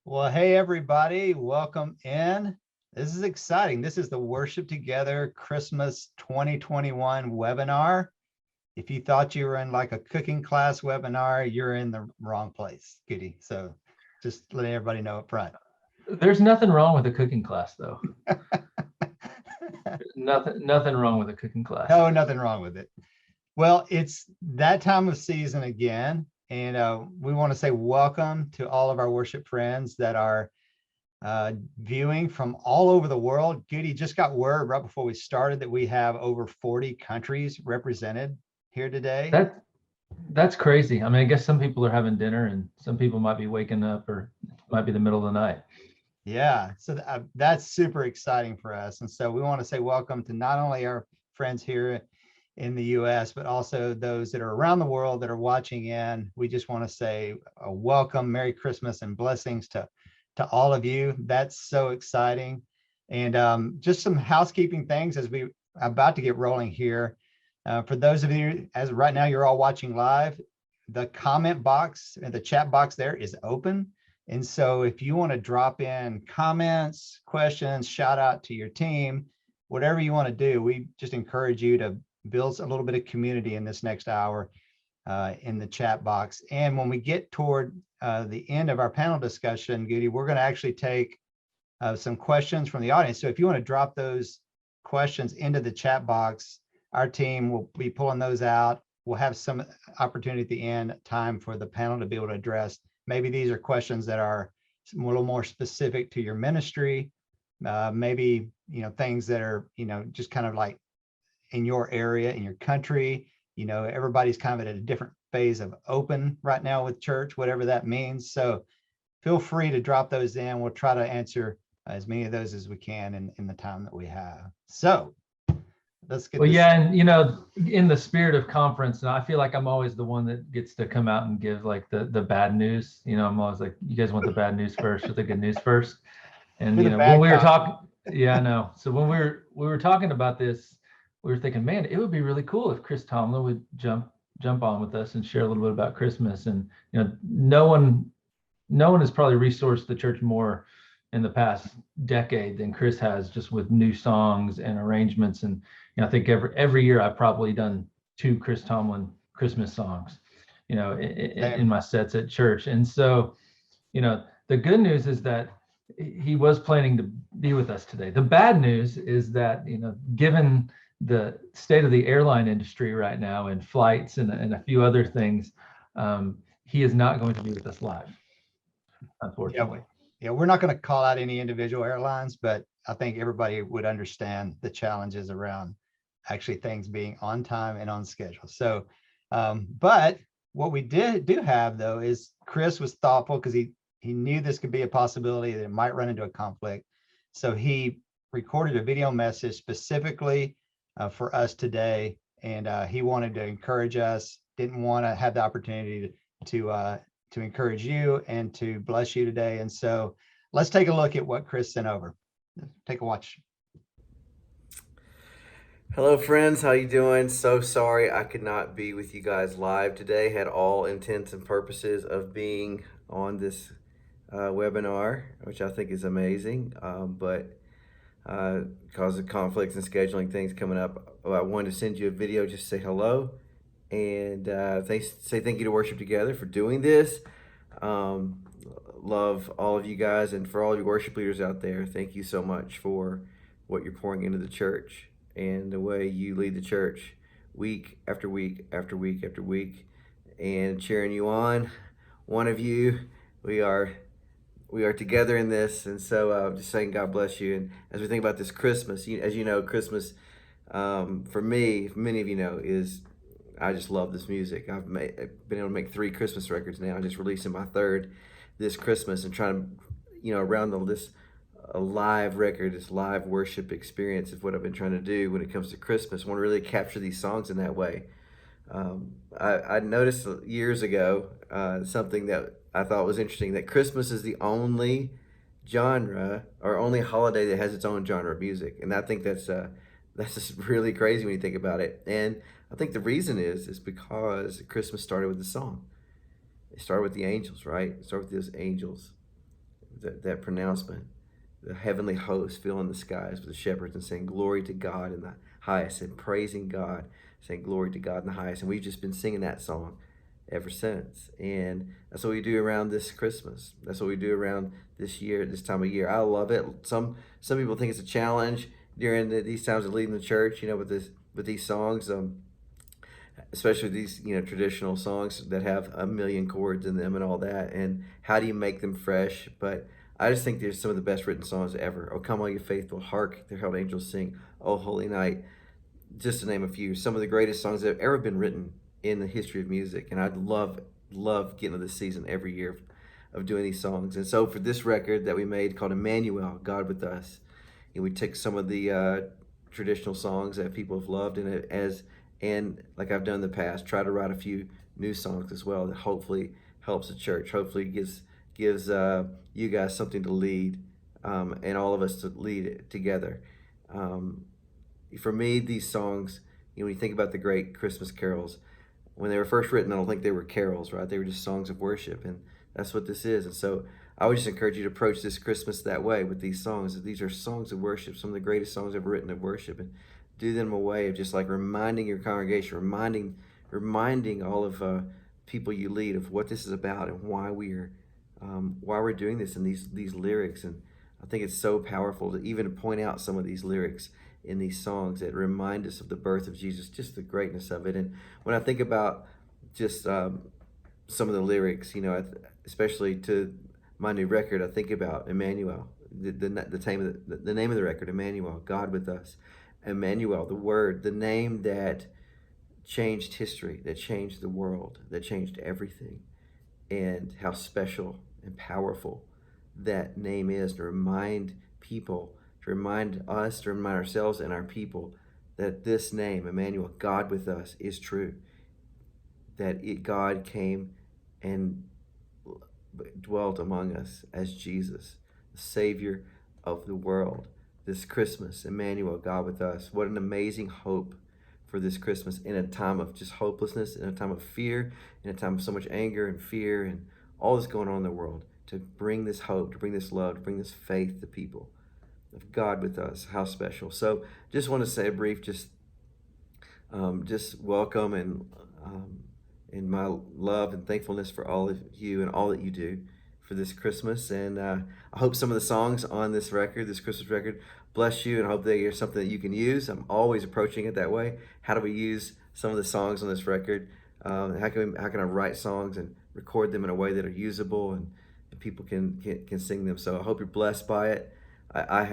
Well, hey, everybody, welcome in. This is exciting. This is the Worship Together Christmas 2021 webinar. If you thought you were in like a cooking class webinar, you're in the wrong place, Gutie. So just letting everybody know up front. There's nothing wrong with a cooking class, though. Nothing wrong with a cooking class. No, nothing wrong with it. Well, it's that time of season again. And we want to say welcome to all of our worship friends that are viewing from all over the world. Goody just got word right before we started that we have over 40 countries represented here today. That's crazy. I mean, I guess some people are having dinner and some people might be waking up, or it might be the middle of the night. Yeah, so that's super exciting for us. And so we want to say welcome to not only our friends here in the US, but also those that are around the world that are watching in. We just want to say a welcome, Merry Christmas, and blessings to all of you. That's so exciting. And just some housekeeping things as we about to get rolling here. For those of you, as right now you're all watching live, the comment box and the chat box there is open. And so if you want to drop in comments, questions, shout out to your team, whatever you want to do, we just encourage you to build a little bit of community in this next hour in the chat box. And when we get toward the end of our panel discussion, Goody, we're going to actually take some questions from the audience. So if you want to drop those questions into the chat box, our team will be pulling those out. We'll have some opportunity at the end time for the panel to be able to address. Maybe these are questions that are a little more specific to your ministry. Maybe, things that are, just kind of like in your area, in your country. Everybody's kind of at a different phase of open right now with church, whatever that means. So feel free to drop those in. We'll try to answer as many of those as we can in the time that we have. So let's get this. Yeah, and in the spirit of conference, and I feel like I'm always the one that gets to come out and give like the bad news. I'm always like, you guys want the bad news first or the good news first? And when we were talking, yeah, I know. So when we were talking about this, we were thinking, man, it would be really cool if Chris Tomlin would jump on with us and share a little bit about Christmas. And no one has probably resourced the church more in the past decade than Chris has, just with new songs and arrangements. And I think every year I've probably done 2 Chris Tomlin Christmas songs, in my sets at church. And so, the good news is that he was planning to be with us today. The bad news is that, given the state of the airline industry right now and flights and a few other things, he is not going to be with us live, unfortunately. Yeah, we're not going to call out any individual airlines, but I think everybody would understand the challenges around actually things being on time and on schedule. So, but what we do have though is Chris was thoughtful because he knew this could be a possibility that it might run into a conflict. So he recorded a video message specifically for us today, and he wanted to encourage us, didn't want to have the opportunity to encourage you and to bless you today. And so let's take a look at what Chris sent over. Take a watch. Hello friends, how you doing? So sorry I could not be with you guys live today. Had all intents and purposes of being on this webinar, which I think is amazing, but because of conflicts and scheduling things coming up, I wanted to send you a video just to say hello and say thank you to Worship Together for doing this. Love all of you guys, and for all of you worship leaders out there, thank you so much for what you're pouring into the church and the way you lead the church week after week after week after week, and cheering you on. One of you, we are together in this, and so just saying God bless you. And as we think about this Christmas, as you know, Christmas for me, many of you know, is I just love this music. I've been able to make 3 Christmas records now. I'm just releasing my 3rd this Christmas, and trying to, around this a live record, this live worship experience is what I've been trying to do when it comes to Christmas. I want to really capture these songs in that way. I noticed years ago something that I thought was interesting, that Christmas is the only genre or only holiday that has its own genre of music. And I think that's just really crazy when you think about it. And I think the reason is because Christmas started with the song. It started with the angels, right? It started with those angels that pronouncement, the heavenly host filling the skies with the shepherds and saying glory to God in the highest, and praising God, saying glory to God in the highest. And we've just been singing that song ever since. And that's what we do around this Christmas. That's what we do around this year, this time of year. I love it. Some people think it's a challenge during these times of leading the church, with these songs, especially these traditional songs that have a million chords in them and all that. And how do you make them fresh? But I just think there's some of the best written songs ever. Oh, come all you faithful, hark the herald angels sing, oh holy night, just to name a few. Some of the greatest songs that have ever been written in the history of music. And I'd love getting to this season every year of doing these songs. And so for this record that we made called Emmanuel, God with Us, we took some of the traditional songs that people have loved, and like I've done in the past, try to write a few new songs as well that hopefully helps the church, hopefully gives you guys something to lead, and all of us to lead it together. For me, these songs, when you think about the great Christmas carols, when they were first written, I don't think they were carols, right? They were just songs of worship, and that's what this is. And so I would just encourage you to approach this Christmas that way with these songs. These are songs of worship, some of the greatest songs ever written of worship, and do them a way of just like reminding your congregation, reminding all of people you lead of what this is about and why we're doing this in these lyrics. And I think it's so powerful to even point out some of these lyrics in these songs that remind us of the birth of Jesus, just the greatness of it. And when I think about just some of the lyrics, especially to my new record, I think about Emmanuel, the name of the record, Emmanuel, God with us. Emmanuel, the word, the name that changed history, that changed the world, that changed everything, and how special and powerful that name is to remind people, to remind us, to remind ourselves and our people that this name, Emmanuel, God with us, is true. That God came and dwelt among us as Jesus, the Savior of the world. This Christmas, Emmanuel, God with us. What an amazing hope for this Christmas in a time of just hopelessness, in a time of fear, in a time of so much anger and fear and all that's going on in the world, to bring this hope, to bring this love, to bring this faith to people of God with us. How special. So just want to say a brief, just welcome and my love and thankfulness for all of you and all that you do for this Christmas. And I hope some of the songs on this record, this Christmas record, bless you, and I hope they are something that you can use. I'm always approaching it that way. How do we use some of the songs on this record? How can I write songs and record them in a way that are usable and people can sing them? So I hope you're blessed by it.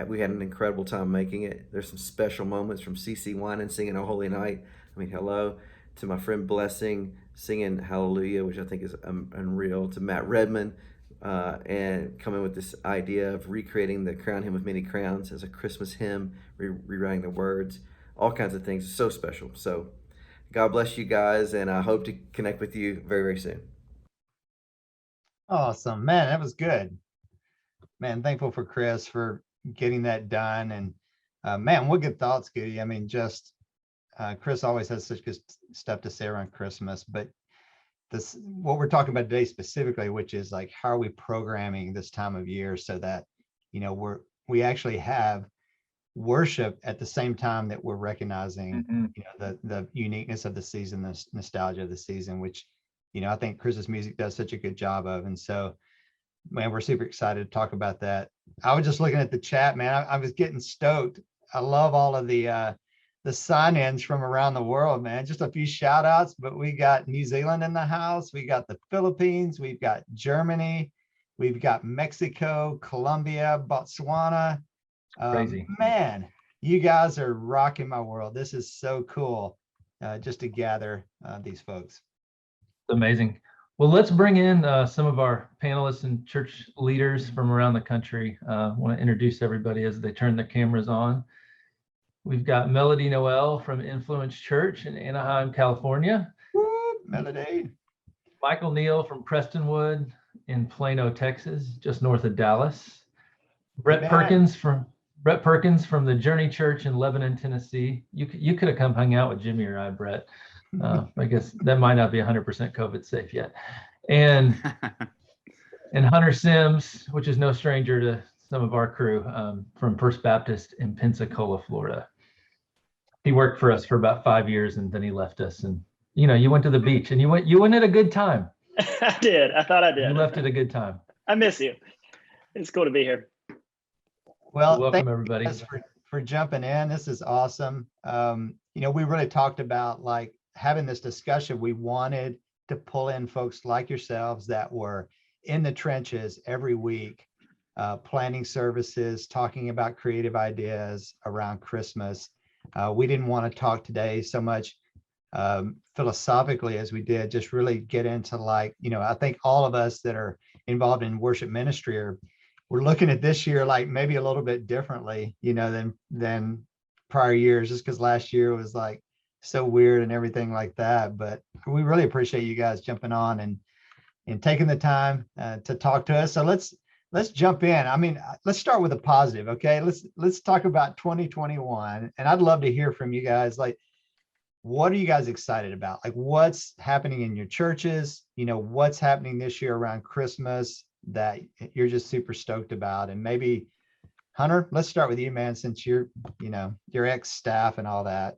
We had an incredible time making it. There's some special moments from CC Winan singing "Oh Holy Night." Hello to my friend Blessing singing "Hallelujah," which I think is unreal. To Matt Redman. And coming with this idea of recreating the Crown Hymn of Many Crowns as a Christmas hymn, rewriting the words, all kinds of things. It's so special. So God bless you guys, and I hope to connect with you very, very soon. Awesome, man. That was good, man. Thankful for Chris for getting that done. And man, what good thoughts, Gutie. Chris always has such good stuff to say around Christmas, but what we're talking about today specifically, which is like, how are we programming this time of year so that, we actually have worship at the same time that we're recognizing, the uniqueness of the season, the nostalgia of the season, which, I think Chris's music does such a good job of. And so, man, we're super excited to talk about that. I was just looking at the chat, man. I was getting stoked. I love all of the sign-ins from around the world, man. Just a few shout outs, but we got New Zealand in the house. We got the Philippines. We've got Germany. We've got Mexico, Colombia, Botswana. Crazy. Man, you guys are rocking my world. This is so cool, just to gather these folks. Amazing. Well, let's bring in some of our panelists and church leaders from around the country. I want to introduce everybody as they turn their cameras on. We've got Melody Noel from Influence Church in Anaheim, California. Woo, Melody. Michael Neale from Prestonwood in Plano, Texas, just north of Dallas. Brett Perkins from the Journey Church in Lebanon, Tennessee. You could have come hang out with Jimmy or I, Brett. I guess that might not be 100% COVID safe yet. And And Hunter Sims, which is no stranger to some of our crew, from First Baptist in Pensacola, Florida. He worked for us for about 5 years, and then he left us. And you went to the beach, and you went at a good time. I did. I thought I did. You left at a good time. I miss you. It's cool to be here. Well, welcome everybody for jumping in. This is awesome. We really talked about like having this discussion. We wanted to pull in folks like yourselves that were in the trenches every week, planning services, talking about creative ideas around Christmas. We didn't want to talk today so much philosophically as we did, just really get into like, I think all of us that are involved in worship ministry we're looking at this year like maybe a little bit differently, than prior years, just because last year was like so weird and everything like that. But we really appreciate you guys jumping on and taking the time to talk to us. So let's jump in. I mean, let's start with a positive. Okay, let's talk about 2021, and I'd love to hear from you guys. Like, what are you guys excited about? Like, what's happening in your churches? What's happening this year around Christmas that you're just super stoked about? And maybe Hunter, let's start with you, man, since you're your ex-staff and all that.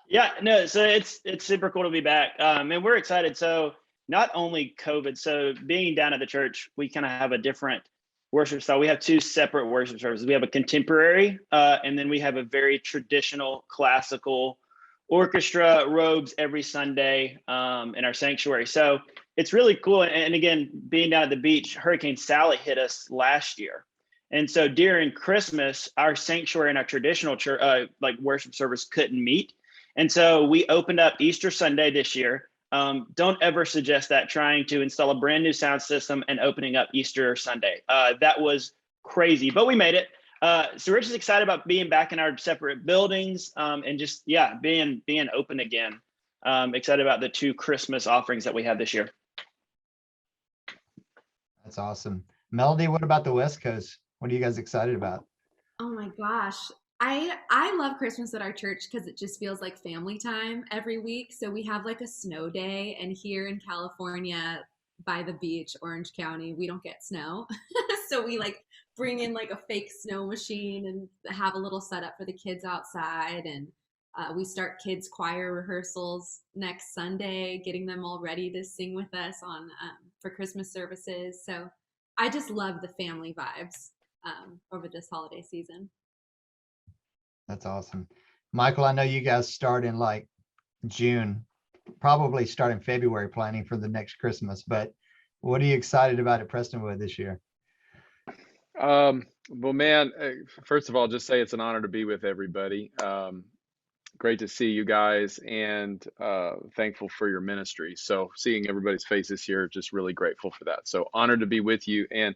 Yeah, no, so it's super cool to be back. And we're excited. So not only COVID, so being down at the church, we kind of have a different worship style. We have two separate worship services. We have a contemporary, and then we have a very traditional classical orchestra, robes every Sunday in our sanctuary. So it's really cool. And again, being down at the beach, Hurricane Sally hit us last year. And so during Christmas, our sanctuary and our traditional church, like worship service couldn't meet. And so we opened up Easter Sunday this year. Don't ever suggest that, trying to install a brand new sound system and opening up Easter Sunday. That was crazy, but we made it. So we're just excited about being back in our separate buildings and just, being open again. Excited about the two Christmas offerings that we have this year. That's awesome. Melody, what about the West Coast? What are you guys excited about? Oh my gosh. I love Christmas at our church because it just feels like family time every week. So we have like a snow day, and here in California by the beach, Orange County, we don't get snow. So we like bring in like a fake snow machine and have a little setup for the kids outside. And we start kids choir rehearsals next Sunday, getting them all ready to sing with us on for Christmas services. So I just love the family vibes over this holiday season. That's awesome. Michael, I know you guys start in like June, probably start in February planning for the next Christmas, but what are you excited about at Prestonwood this year? Well, man, first of all, just say it's an honor to be with everybody. Great to see you guys, and thankful for your ministry. So seeing everybody's faces here, just really grateful for that. So honored to be with you. And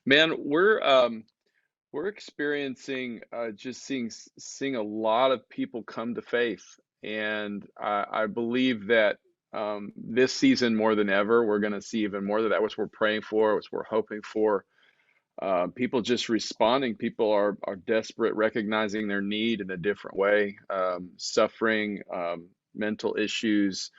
man, we're experiencing just seeing a lot of people come to faith. And I believe that this season more than ever, we're going to see even more of that, which we're praying for, which we're hoping for. People just responding. People are desperate, recognizing their need in a different way. Suffering, mental issues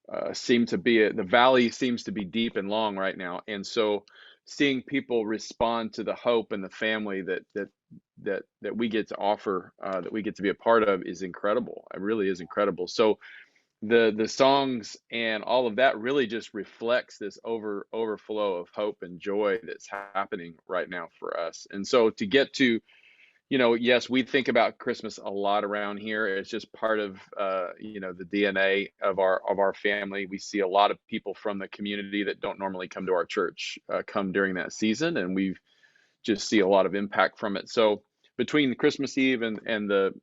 the valley seems to be deep and long right now. And so seeing people respond to the hope and the family that we get to offer, that we get to be a part of, is incredible. It really is incredible. So the songs and all of that really just reflects this overflow of hope and joy that's happening right now for us. And so to get to, yes, we think about Christmas a lot around here. It's just part of the DNA of our family. We see a lot of people from the community that don't normally come to our church come during that season, and we just see a lot of impact from it. So between the Christmas Eve and the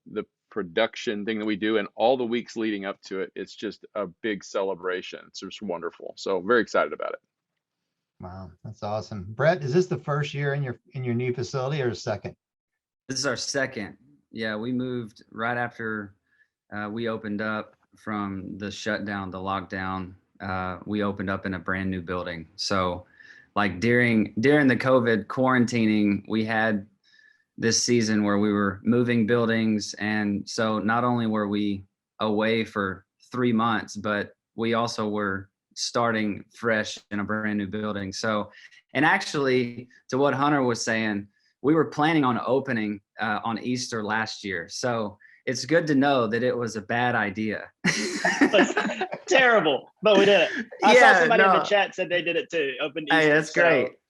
production thing that we do and all the weeks leading up to it, it's just a big celebration. It's just wonderful. So very excited about it. Wow, that's awesome. Brett, is this the first year in your new facility or second? This is our second. Yeah, we moved right after we opened up from the shutdown, the lockdown. We opened up in a brand new building. So like during the COVID quarantining, we had this season where we were moving buildings. And so not only were we away for 3 months, but we also were starting fresh in a brand new building. So, and actually, to what Hunter was saying, we were planning on opening on Easter last year. So it's good to know that it was a bad idea. Terrible, but we did it. I saw somebody in the chat said they did it too. Opened Easter. Hey,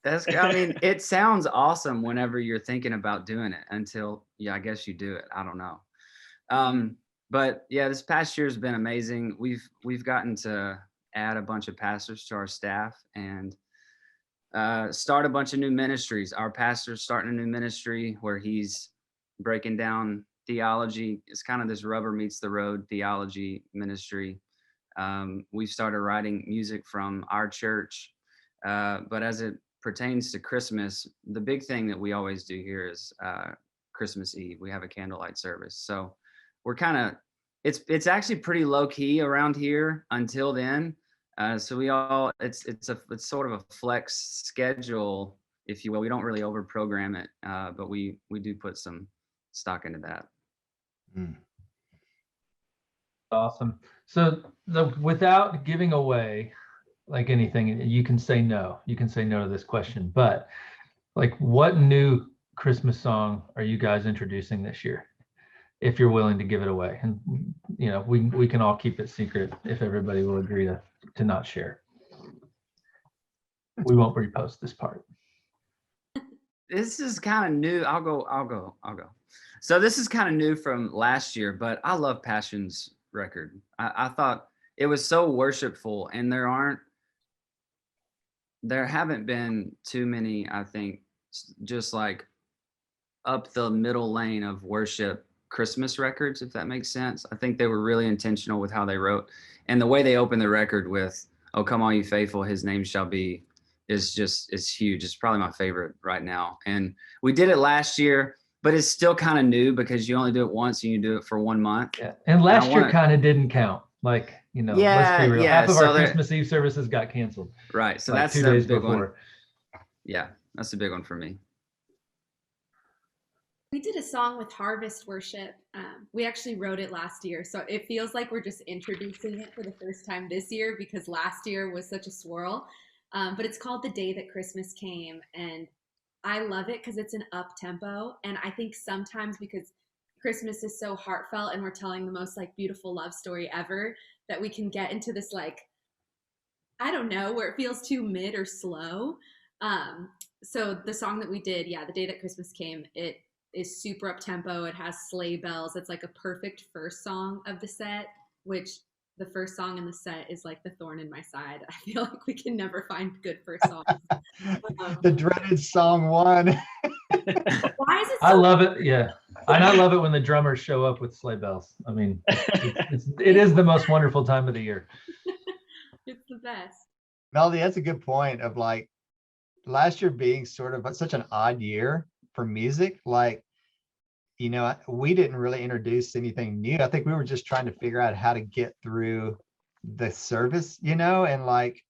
that's great. I mean, it sounds awesome whenever you're thinking about doing it until, I guess you do it. I don't know. But yeah, this past year has been amazing. We've gotten to add a bunch of pastors to our staff and start a bunch of new ministries. Our pastor's starting a new ministry where he's breaking down theology. It's kind of this rubber meets the road theology ministry. We've started writing music from our church. But as it pertains to Christmas, the big thing that we always do here is Christmas Eve. We have a candlelight service. So we're kind of, it's actually pretty low key around here until then. So it's sort of a flex schedule, if you will. We don't really over program it, but we do put some stock into that. Awesome. So without giving away like anything, you can say no. You can say no to this question, but like, what new Christmas song are you guys introducing this year? If you're willing to give it away, and we can all keep it secret if everybody will agree to not share. We won't repost this part. This is kind of new. I'll go. So this is kind of new from last year, but I love Passion's record. I thought it was so worshipful, and there haven't been too many, I think, just like up the middle lane of worship Christmas records, if that makes sense. I think they were really intentional with how they wrote, and the way they opened the record with "Oh Come All You Faithful, His Name Shall Be" is huge. It's probably my favorite right now. And we did it last year, but it's still kind of new because you only do it once and you do it for 1 month. Yeah, and last year kind of didn't count. Like, let's be real. Half of our Christmas Eve services got canceled. Right. So like that's 2 days big before. one. Yeah, that's a big one for me. We did a song with Harvest Worship. We actually wrote it last year, so it feels like we're just introducing it for the first time this year because last year was such a swirl. But it's called "The Day That Christmas Came," and I love it because it's an up tempo. And I think sometimes because Christmas is so heartfelt and we're telling the most like beautiful love story ever, that we can get into this like, I don't know, where it feels too mid or slow. So the song that we did, "The Day That Christmas Came," it is super up tempo. It has sleigh bells. It's like a perfect first song of the set, which the first song in the set is like the thorn in my side. I feel like we can never find good first songs. The dreaded song one. Why is it I love it. Yeah. And I love it when the drummers show up with sleigh bells. I mean, it is the most wonderful time of the year. It's the best. Melody, that's a good point of like last year being sort of such an odd year for music. Like, we didn't really introduce anything new. I think we were just trying to figure out how to get through the service, and like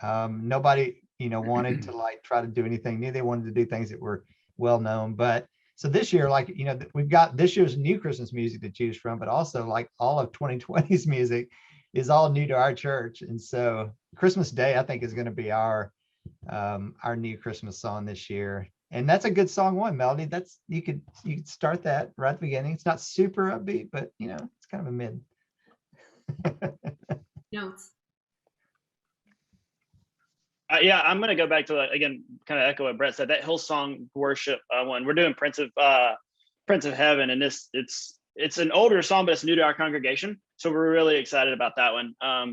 nobody, wanted to like try to do anything new. They wanted to do things that were well known. But so this year, like, we've got this year's new Christmas music to choose from, but also like all of 2020's music is all new to our church. And so Christmas Day, I think, is going to be our new Christmas song this year. And that's a good song one, Melody. That's you could start that right at the beginning. It's not super upbeat, but it's kind of a mid. Notes. I'm going to go back to again, kind of echo what Brett said. That Hillsong worship one. We're doing Prince of Heaven, and it's an older song, but it's new to our congregation, so we're really excited about that one. I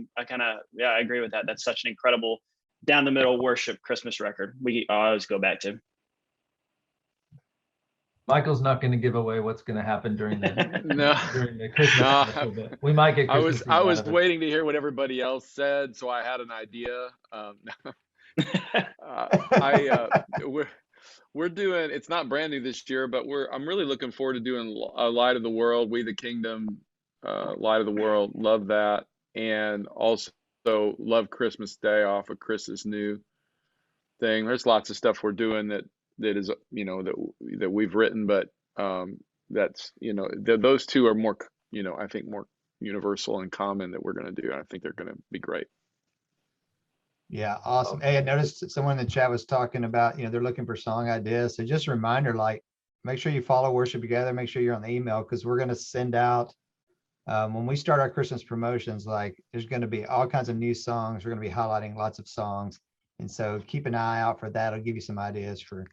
agree with that. That's such an incredible down the middle worship Christmas record. We always go back to. Michael's not going to give away what's going to happen during the Christmas special, but we might get Christmas. I was waiting to hear what everybody else said, so I had an idea. We're doing. It's not brand new this year, but I'm really looking forward to doing "Light of the World," "We the Kingdom," "Light of the World." Love that, and also love Christmas Day off of Chris's new thing. There's lots of stuff we're doing that is that we've written, but that's those two are more I think more universal and common that we're going to do. I think they're going to be great. Yeah, awesome. Hey, I noticed that someone in the chat was talking about, they're looking for song ideas. So just a reminder, like, make sure you follow Worship Together. Make sure you're on the email, because we're going to send out, when we start our Christmas promotions, like there's going to be all kinds of new songs. We're going to be highlighting lots of songs. And so keep an eye out for that. It'll give you some ideas for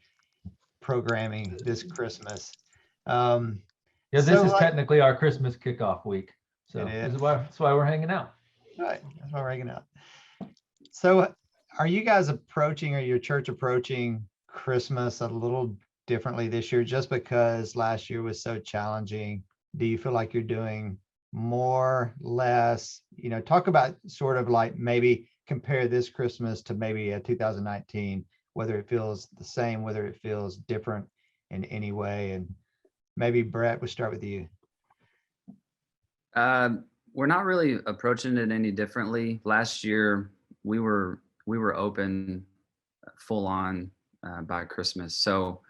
programming this Christmas. Yeah, this is technically our Christmas kickoff week. So that's why we're hanging out. Right. That's why we're hanging out. So are you guys approaching, or your church approaching Christmas a little differently this year, just because last year was so challenging? Do you feel like you're doing more, less? Talk about sort of like maybe compare this Christmas to maybe a 2019, whether it feels the same, whether it feels different in any way. And maybe Brett, we'll start with you. We're not really approaching it any differently. Last year, we were open full on by Christmas. So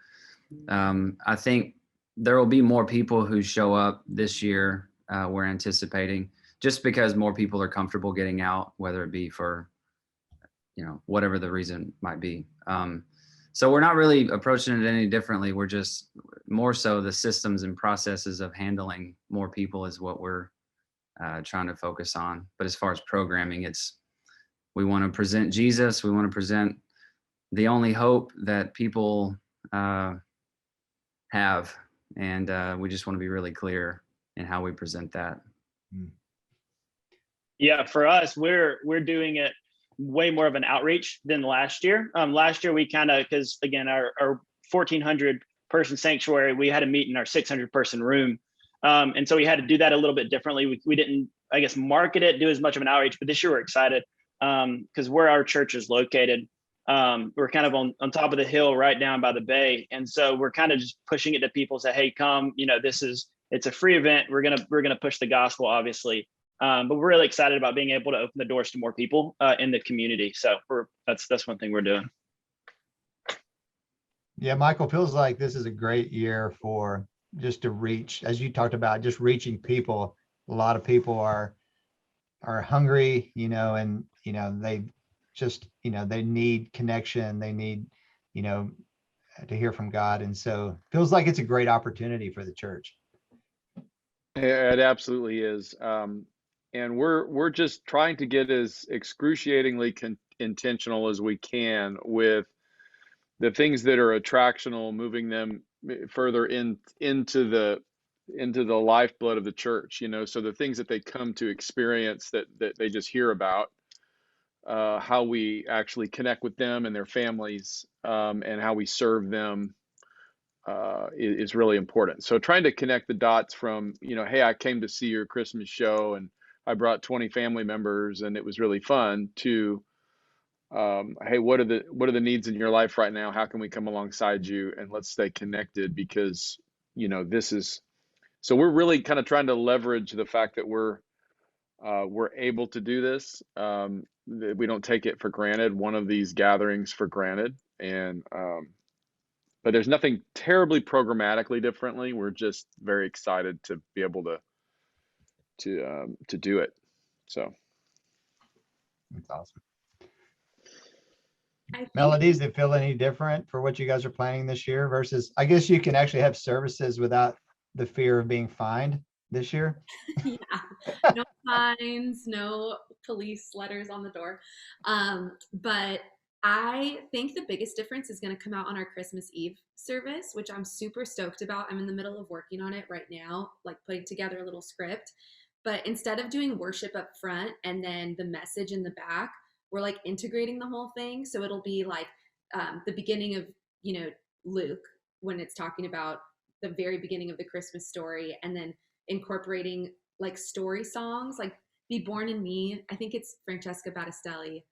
I think there will be more people who show up this year. We're anticipating, just because more people are comfortable getting out, whether it be for, whatever the reason might be. So we're not really approaching it any differently. We're just more so the systems and processes of handling more people is what we're trying to focus on. But as far as programming, we want to present Jesus. We want to present the only hope that people have. And we just want to be really clear in how we present that. Yeah, for us, we're doing it way more of an outreach than last year. Last year, we because again, our 1,400 person sanctuary, we had to meet in our 600 person room. And so we had to do that a little bit differently. We didn't, I guess, market it, do as much of an outreach, but this year we're excited because where our church is located, we're kind of on top of the hill right down by the bay. And so we're kind of just pushing it to people, say, hey, come, it's a free event. We're going to push the gospel, obviously. But we're really excited about being able to open the doors to more people in the community. So that's one thing we're doing. Yeah, Michael, feels like this is a great year for just to reach, as you talked about, just reaching people. A lot of people are hungry, and they just, they need connection. They need, to hear from God. And so feels like it's a great opportunity for the church. It absolutely is. And we're just trying to get as excruciatingly intentional as we can with the things that are attractional, moving them further into the lifeblood of the church, so the things that they come to experience that they just hear about, how we actually connect with them and their families, and how we serve them is really important. So trying to connect the dots from, hey, I came to see your Christmas show and I brought 20 family members and it was really fun, to hey, what are the needs in your life right now? How can we come alongside you and let's stay connected? Because so we're really kind of trying to leverage the fact that we're able to do this. We don't take it for granted, one of these gatherings for granted. And but there's nothing terribly programmatically differently. We're just very excited to be able to do it. So that's awesome. Melody, does it feel any different for what you guys are planning this year versus, I guess you can actually have services without the fear of being fined this year? Yeah, no fines, no police letters on the door. But I think the biggest difference is going to come out on our Christmas Eve service, which I'm super stoked about. I'm in the middle of working on it right now, like putting together a little script. But instead of doing worship up front and then the message in the back, we're like integrating the whole thing. So it'll be like the beginning of, Luke, when it's talking about the very beginning of the Christmas story, and then incorporating like story songs, like Be Born in Me. I think it's Francesca Battistelli,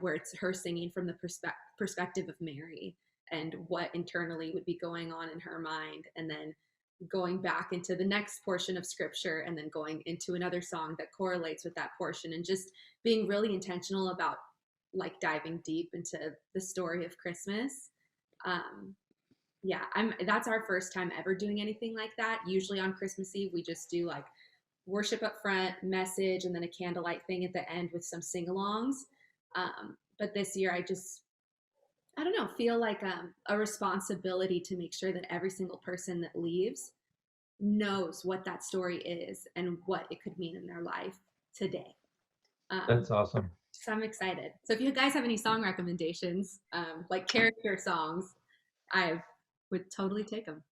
where it's her singing from the perspective of Mary and what internally would be going on in her mind. And then going back into the next portion of scripture and then going into another song that correlates with that portion, and just being really intentional about like diving deep into the story of Christmas. That's our first time ever doing anything like that. Usually on Christmas Eve, we just do like worship up front, message, and then a candlelight thing at the end with some sing-alongs. But this year I don't know, feel like a responsibility to make sure that every single person that leaves knows what that story is and what it could mean in their life today. That's awesome. So I'm excited. So if you guys have any song recommendations, like character songs, I would totally take them.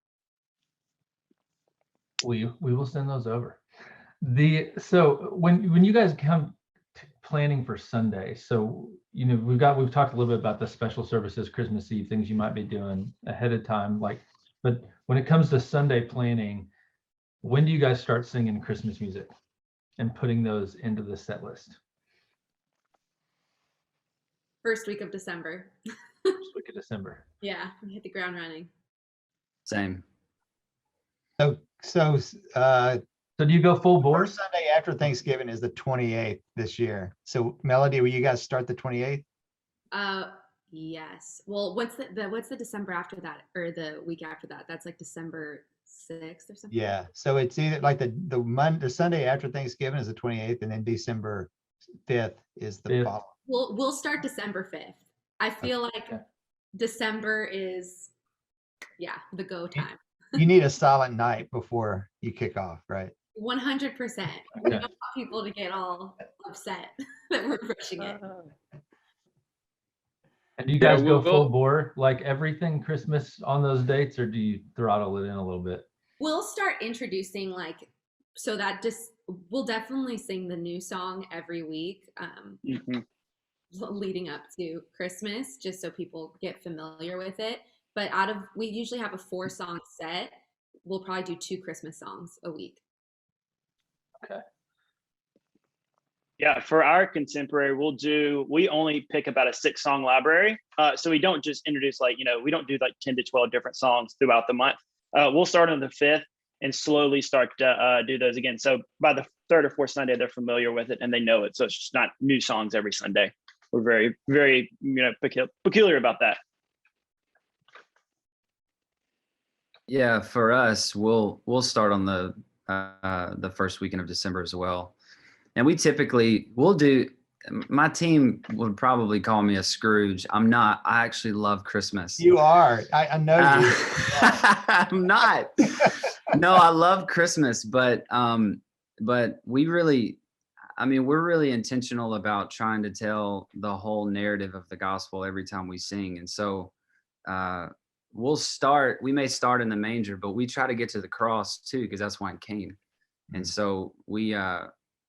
We will send those over. So when you guys come planning for Sunday, so we've talked a little bit about the special services, Christmas Eve, things you might be doing ahead of time, but when it comes to Sunday planning, when do you guys start singing Christmas music and putting those into the set list? First week of December. First week of December. Yeah, we hit the ground running. Same. So do you go full bore? First Sunday after Thanksgiving is the 28th this year. So Melody, will you guys start the 28th? Yes. Well, what's the December after that, or the week after that? That's like December 6th or something. Yeah. So it's either like the Sunday after Thanksgiving is the 28th, and then December 5th is the following. We'll start December 5th. I feel like December is the go time. You need a silent night before you kick off, right? 100%. We don't want people to get all upset that we're rushing it. And do you guys go full bore, like everything Christmas on those dates, or do you throttle it in a little bit? We'll start introducing we'll definitely sing the new song every week leading up to Christmas, just so people get familiar with it. But we usually have a 4-song set. We'll probably do 2 Christmas songs a week. Okay. Yeah, for our contemporary, we only pick about a 6-song library. So we don't just introduce we don't do like 10 to 12 different songs throughout the month. We'll start on the 5th and slowly start to do those again. So by the 3rd or 4th Sunday, they're familiar with it and they know it. So it's just not new songs every Sunday. We're very, very, peculiar about that. Yeah, for us, we'll start on the first weekend of December as well. And we'll do, my team would probably call me a Scrooge. I'm not. I actually love Christmas. You are. I know you. I'm not. No, I love Christmas, but we really, we're really intentional about trying to tell the whole narrative of the gospel every time we sing. And so we may start in the manger, but we try to get to the cross too, because that's why it came. And so we,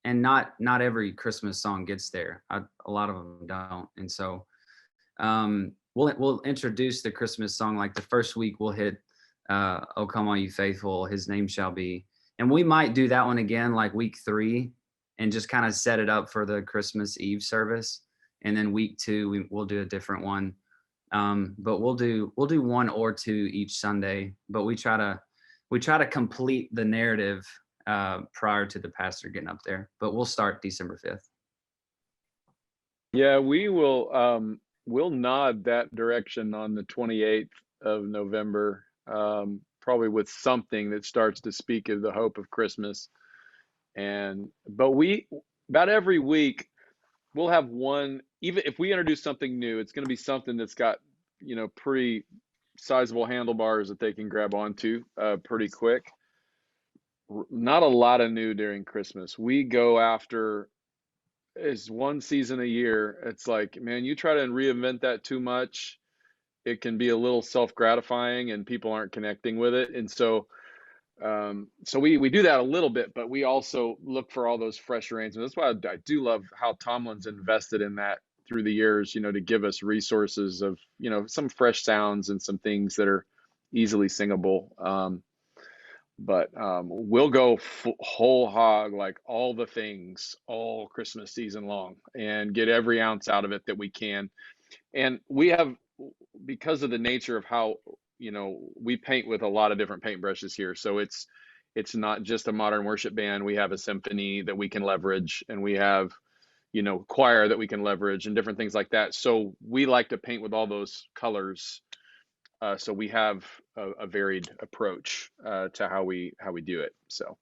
and not every Christmas song gets there. A lot of them don't. And so we'll introduce the Christmas song. Like the first week we'll hit "Oh Come All You Faithful, His Name Shall Be." And we might do that one again like week 3 and just kind of set it up for the Christmas Eve service. And then week 2 we'll do a different one. But we'll do 1 or 2 each Sunday. But we try to complete the narrative prior to the pastor getting up there, but we'll start December 5th. Yeah, we will. We'll nod that direction on the 28th of November, probably with something that starts to speak of the hope of Christmas. But we, about every week, we'll have one. Even if we introduce something new, it's going to be something that's got pretty sizable handlebars that they can grab onto pretty quick. Not a lot of new during Christmas. We go after is one season a year. It's like, man, you try to reinvent that too much, it can be a little self-gratifying and people aren't connecting with it. And so we do that a little bit, but we also look for all those fresh arrangements. That's why I do love how Tomlin's invested in that through the years, to give us resources of, some fresh sounds and some things that are easily singable. But we'll go whole hog, like all the things, all Christmas season long, and get every ounce out of it that we can. And we have, because of the nature of how, we paint with a lot of different paintbrushes here. So it's not just a modern worship band. We have a symphony that we can leverage, and we have, choir that we can leverage, and different things like that. So we like to paint with all those colors. So we have a varied approach to how we do it. So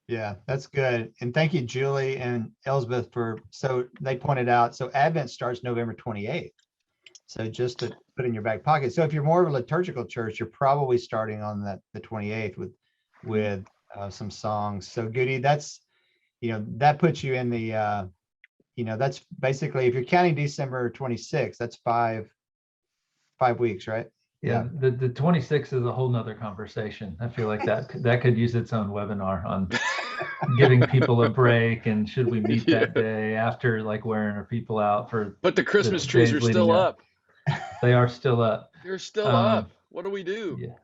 Yeah, that's good. And thank you, Julie and Elsbeth, so they pointed out, so Advent starts November 28th. So just to put in your back pocket. So if you're more of a liturgical church, you're probably starting on the 28th with some songs. So Gutie, that's, that puts you in the, that's basically, if you're counting December 26th, that's 5 weeks, right? Yeah, the 26th is a whole nother conversation. I feel like that could use its own webinar on giving people a break, and should we meet that day after, like, wearing our people out for. But the Christmas trees are still up. They are still up. They're still up. What do we do? Yeah.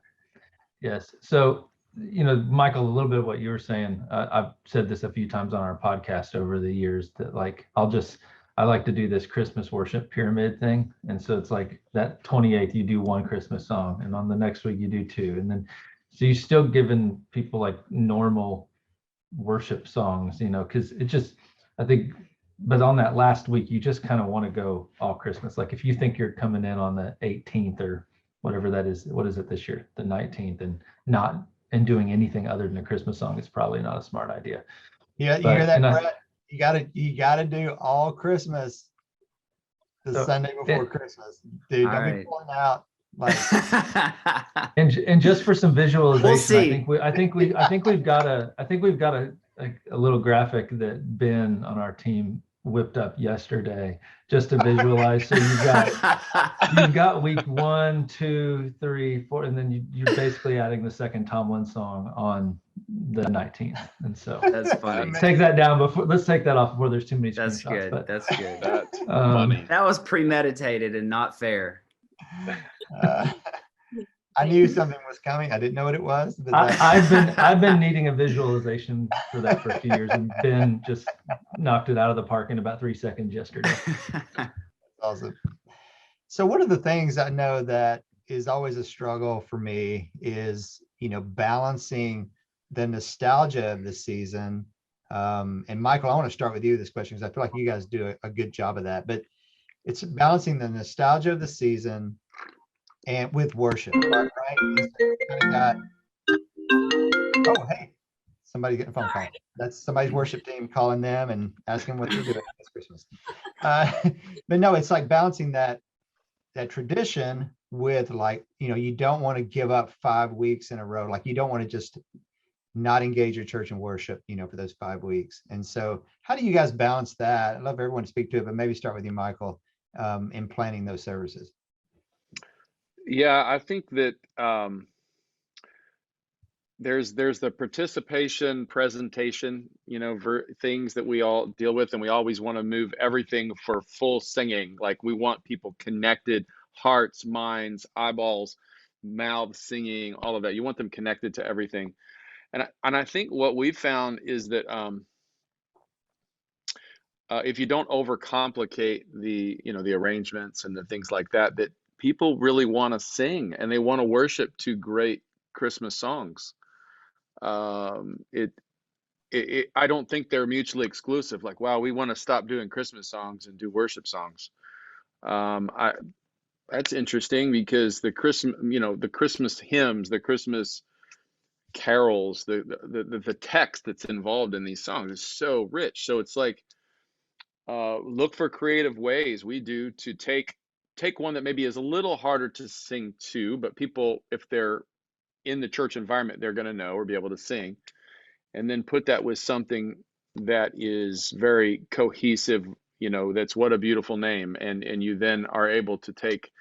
Yes. So, Michael, a little bit of what you were saying, I've said this a few times on our podcast over the years, that like, I like to do this Christmas worship pyramid thing. And so it's like that 28th, you do one Christmas song, and on the next week you do two. And then, so you're still giving people like normal worship songs, because it just, I think, but on that last week, you just kind of want to go all Christmas. Like if you think you're coming in on the 18th or whatever that is, what is it this year, the 19th, and doing anything other than a Christmas song, is probably not a smart idea. Yeah, you hear that, Brett? You gotta do all Christmas the Sunday before Christmas, dude. Don't be pulling out like. and just for some visualization, We'll see. I think we've got a little graphic that Ben on our team whipped up yesterday just to visualize. So you've got week 1, 2, 3, 4, and then you're basically adding the second Tomlin song on the 19th. And so that's funny. Let's take that off before there's too many screenshots. That's good. That's funny. That was premeditated and not fair. I knew something was coming. I didn't know what it was. But I've been needing a visualization for that for a few years, and Ben just knocked it out of the park in about 3 seconds yesterday. Awesome. So one of the things I know that is always a struggle for me is, balancing the nostalgia of the season. And Michael, I want to start with you this question, because I feel like you guys do a good job of that. But it's balancing the nostalgia of the season and with worship, right? Oh, hey, somebody getting a phone call. That's somebody's worship team calling them and asking what they're doing this Christmas. But no, it's like balancing that tradition with, like, you don't want to give up 5 weeks in a row. Like, you don't want to just not engage your church in worship, for those 5 weeks. And so how do you guys balance that? I'd love everyone to speak to it, but maybe start with you, Michael, in planning those services. Yeah, I think that there's the participation, presentation, things that we all deal with, and we always want to move everything for full singing. Like, we want people connected, hearts, minds, eyeballs, mouths, singing, all of that. You want them connected to everything. And I think what we've found is that if you don't overcomplicate the arrangements and the things like that, that people really want to sing and they want to worship to great Christmas songs. I don't think they're mutually exclusive. Like, wow, we want to stop doing Christmas songs and do worship songs. That's interesting, because the Christmas hymns, the Christmas carols, the text that's involved in these songs is so rich. So it's like, look for creative ways we do to take one that maybe is a little harder to sing to, but people, if they're in the church environment, they're going to know or be able to sing, and then put that with something that is very cohesive, that's What a Beautiful Name. And you then are able to take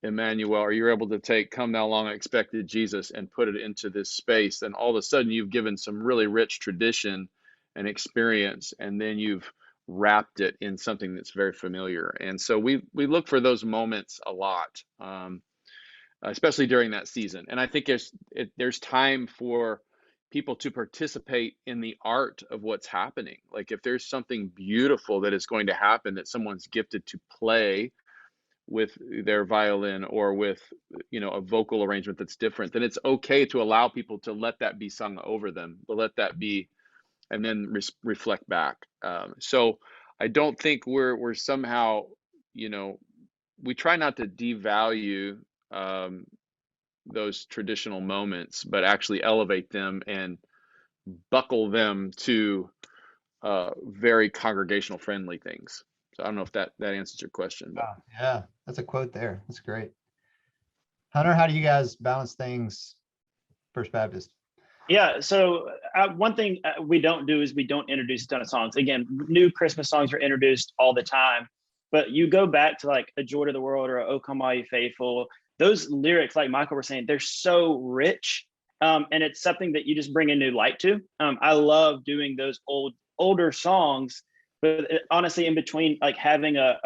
Emmanuel, or you're able to take Come Thou Long Expected Jesus and put it into this space. And all of a sudden you've given some really rich tradition and experience, and then you've wrapped it in something that's very familiar. And so we look for those moments a lot, especially during that season. And I think there's time for people to participate in the art of what's happening. Like, if there's something beautiful that is going to happen, that someone's gifted to play with their violin or with a vocal arrangement that's different, then it's okay to allow people to let that be sung over them, to let that be, and then reflect back. So I don't think we're somehow, we try not to devalue those traditional moments, but actually elevate them and buckle them to very congregational friendly things. So I don't know if that answers your question, but Yeah, that's a quote there. That's great. Hunter, how do you guys balance things, First Baptist? Yeah, so one thing we don't do is we don't introduce a ton of songs. Again, new Christmas songs are introduced all the time, but you go back to like A Joy to the World or Oh Come All You Faithful, those lyrics, like Michael was saying, they're so rich, and it's something that you just bring a new light to. I love doing those older songs, but honestly, in between, like having a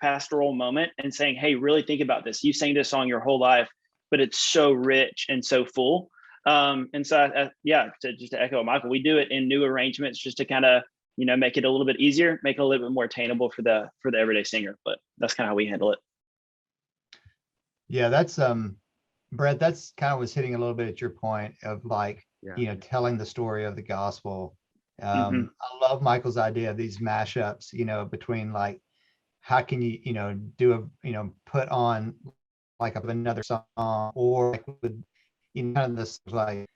pastoral moment and saying, hey, really think about this. You sang this song your whole life, but it's so rich and so full. And so, to echo Michael, we do it in new arrangements just to kind of, make it a little bit easier, make it a little bit more attainable for the everyday singer. But that's kind of how we handle it. Yeah, that's Brett, that's kind of was hitting a little bit at your point of like, telling the story of the gospel. I love Michael's idea of these mashups, between like, how can you, do a, put on like another song, or like with, kind of this like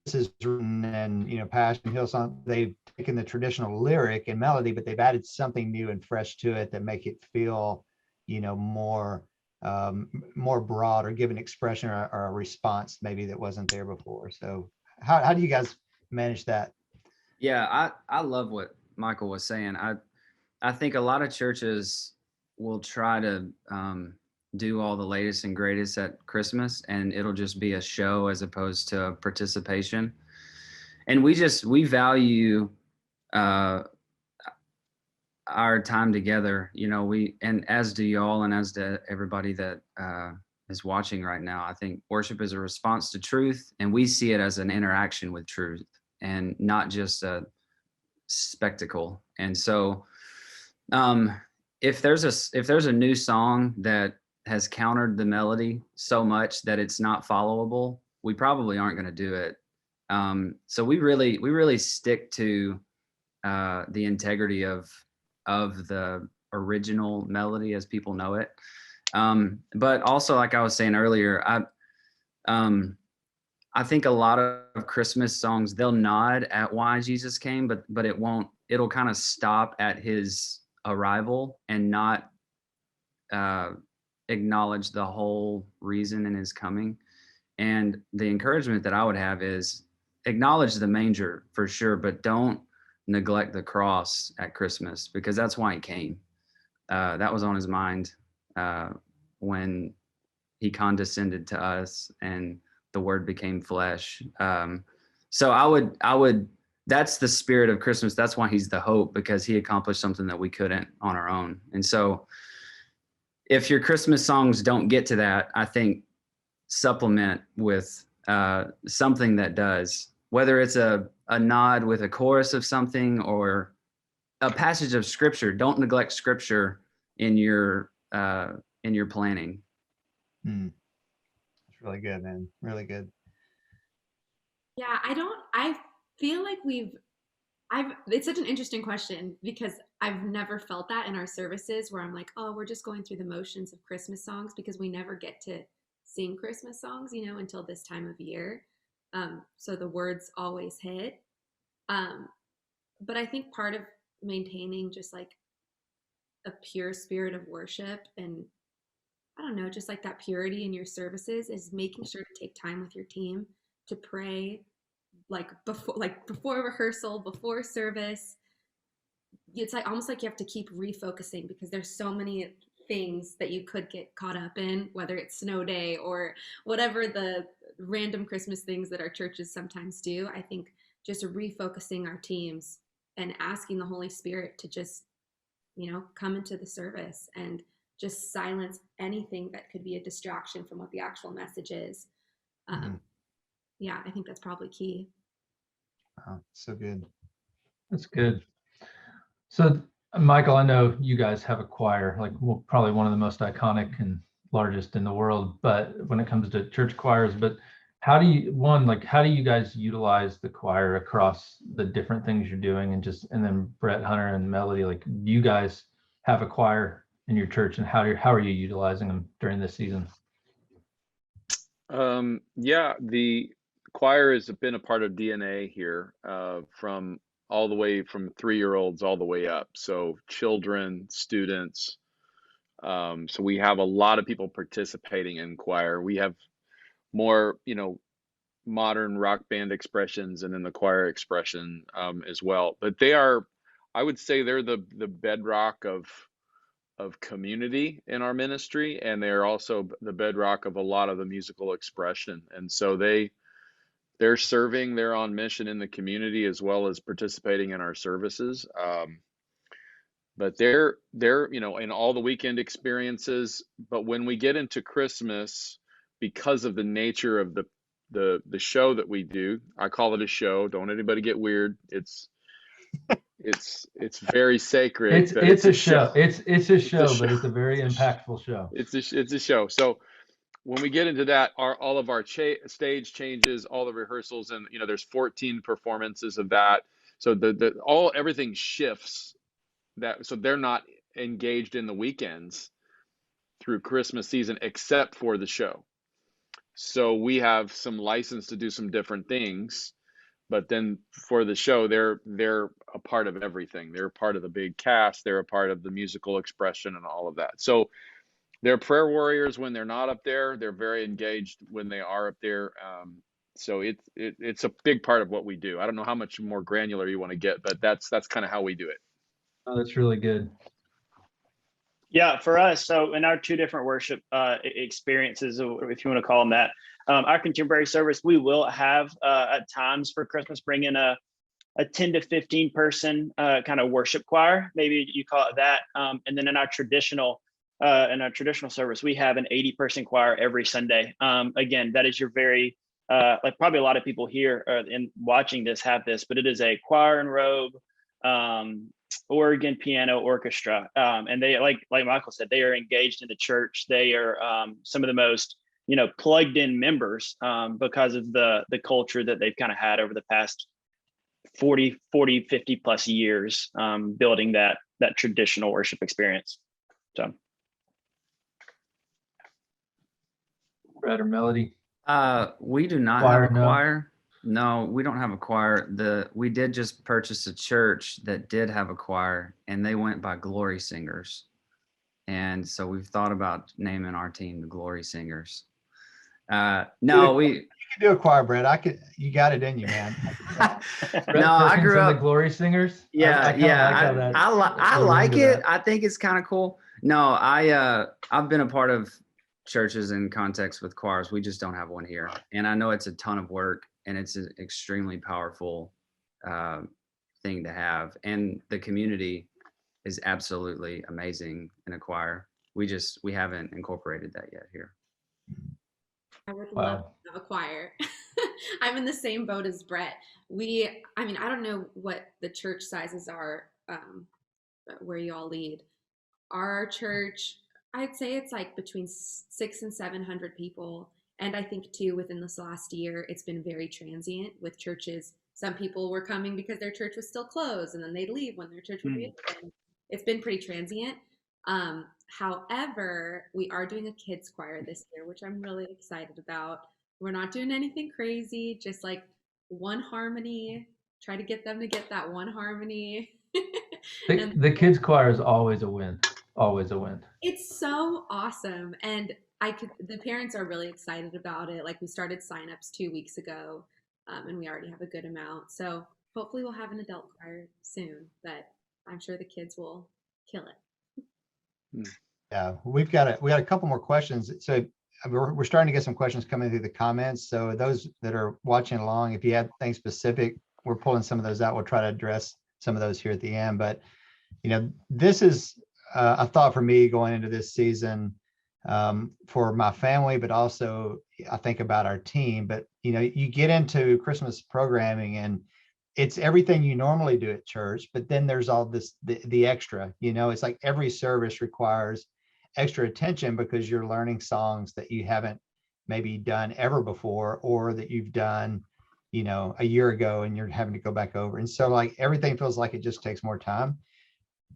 this is written and, Passion Hill song, they've taken the traditional lyric and melody, but they've added something new and fresh to it that make it feel, more broad, or give an expression or a response maybe that wasn't there before. So how do you guys manage that? Yeah, I love what Michael was saying. I think a lot of churches will try to do all the latest and greatest at Christmas, and it'll just be a show as opposed to participation. And we value our time together, and as do y'all, and as do everybody that is watching right now. I think worship is a response to truth, and we see it as an interaction with truth and not just a spectacle. And so if there's a new song that has countered the melody so much that it's not followable, we probably aren't going to do it. So we really stick to the integrity of the original melody as people know it. But also, like I was saying earlier, I think a lot of Christmas songs, they'll nod at why Jesus came, but it'll kind of stop at his arrival and not acknowledge the whole reason in his coming. And the encouragement that I would have is acknowledge the manger for sure, but don't neglect the cross at Christmas, because that's why he came. That was on his mind when he condescended to us and the word became flesh. So I would, that's the spirit of Christmas. That's why he's the hope, because he accomplished something that we couldn't on our own. And so if your Christmas songs don't get to that, I think supplement with something that does, whether it's a nod with a chorus of something or a passage of scripture. Don't neglect scripture in your planning. It's really good, man. Really good. Yeah, I feel like it's such an interesting question, because I've never felt that in our services where I'm like, oh, we're just going through the motions of Christmas songs, because we never get to sing Christmas songs, until this time of year. So the words always hit. But I think part of maintaining just like a pure spirit of worship, and I don't know, just like that purity in your services, is making sure to take time with your team to pray, before rehearsal, before service. It's like almost like you have to keep refocusing, because there's so many things that you could get caught up in, whether it's snow day or whatever the random Christmas things that our churches sometimes do. I think just refocusing our teams and asking the Holy Spirit to just, come into the service and just silence anything that could be a distraction from what the actual message is. Yeah, I think that's probably key. Wow, so good. That's good. So, Michael, I know you guys have a choir, like probably one of the most iconic and largest in the world, but when it comes to church choirs, but how do you guys utilize the choir across the different things you're doing? And then Brett, Hunter, and Melody, like, do you guys have a choir in your church, and how are you utilizing them during this season? Yeah, the choir has been a part of DNA here, from all the way from 3-year-olds all the way up. So children, students. So we have a lot of people participating in choir. We have more, modern rock band expressions and then the choir expression, as well. But I would say they're the bedrock of community in our ministry, and they're also the bedrock of a lot of the musical expression. And so they're serving, they're on mission in the community as well as participating in our services. But they're in all the weekend experiences. But when we get into Christmas, because of the nature of the show that we do, I call it a show. Don't anybody get weird. It's very sacred. It's a show. It's a show, show. but it's a very impactful show. It's a show. So when we get into that, all of our stage changes, all the rehearsals, and there's 14 performances of that. So everything shifts. So they're not engaged in the weekends through Christmas season except for the show. So we have some license to do some different things, but then for the show, they're a part of everything. They're a part of the big cast. They're a part of the musical expression and all of that. So they're prayer warriors when they're not up there. They're very engaged when they are up there. So it's a big part of what we do. I don't know how much more granular you want to get, but that's kind of how we do it. Oh, that's really good. Yeah, for us, so in our two different worship experiences, if you want to call them that, our contemporary service, we will have at times for Christmas bring in a 10 to 15 person kind of worship choir, maybe you call it that. And then in our traditional service, we have an 80-person choir every Sunday. Again, that is your very like probably a lot of people here in watching this have this, but it is a choir and robe, organ, piano, orchestra, and they like Michael said, they are engaged in the church. They are some of the most plugged in members because of the culture that they've kind of had over the past 40, 50 plus years, building that traditional worship experience. So, Brett or Melody? We do not Choir, have a no. choir. No, we don't have a choir. We did just purchase a church that did have a choir, and they went by Glory Singers. And so we've thought about naming our team the Glory Singers. No, You can do a choir, Brett. You got it in you, man. Brett No, I Perkins grew and up. the Glory Singers. Yeah, I kinda like how that- I we're like into it. that. I think it's kind of cool. No, I've been a part of churches in context with choirs. We just don't have one here, and I know it's a ton of work, and it's an extremely powerful thing to have, and the community is absolutely amazing in a choir. We haven't incorporated that yet here. I would Wow. love to have a choir. I'm in the same boat as Brett. I don't know what the church sizes are where you all lead. Our church, I'd say it's like between 600 and 700 people. And I think too, within this last year, it's been very transient with churches. Some people were coming because their church was still closed, and then they'd leave when their church would be open. It's been pretty transient. However, we are doing a kids choir this year, which I'm really excited about. We're not doing anything crazy, just like one harmony. Try to get them to get that one harmony. The kids choir is always a win. Always a win. It's so awesome. And the parents are really excited about it. Like we started signups 2 weeks ago, and we already have a good amount. So hopefully we'll have an adult choir soon, but I'm sure the kids will kill it. Yeah, we got a couple more questions. So we're starting to get some questions coming through the comments. So those that are watching along, if you have things specific, we're pulling some of those out. We'll try to address some of those here at the end. But this is a thought for me going into this season for my family, but also I think about our team. But you get into Christmas programming and it's everything you normally do at church, but then there's all this the extra. It's like every service requires extra attention because you're learning songs that you haven't maybe done ever before, or that you've done a year ago and you're having to go back over. And so like everything feels like it just takes more time.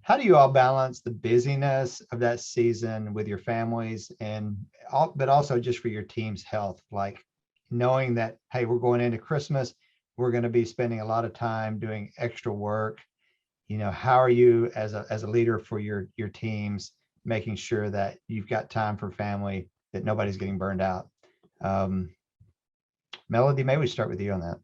How do you all balance the busyness of that season with your families but also just for your team's health? Like, knowing that, hey, we're going into Christmas, we're going to be spending a lot of time doing extra work. How are you as a leader for your teams, making sure that you've got time for family, that nobody's getting burned out? Melody, maybe we start with you on that.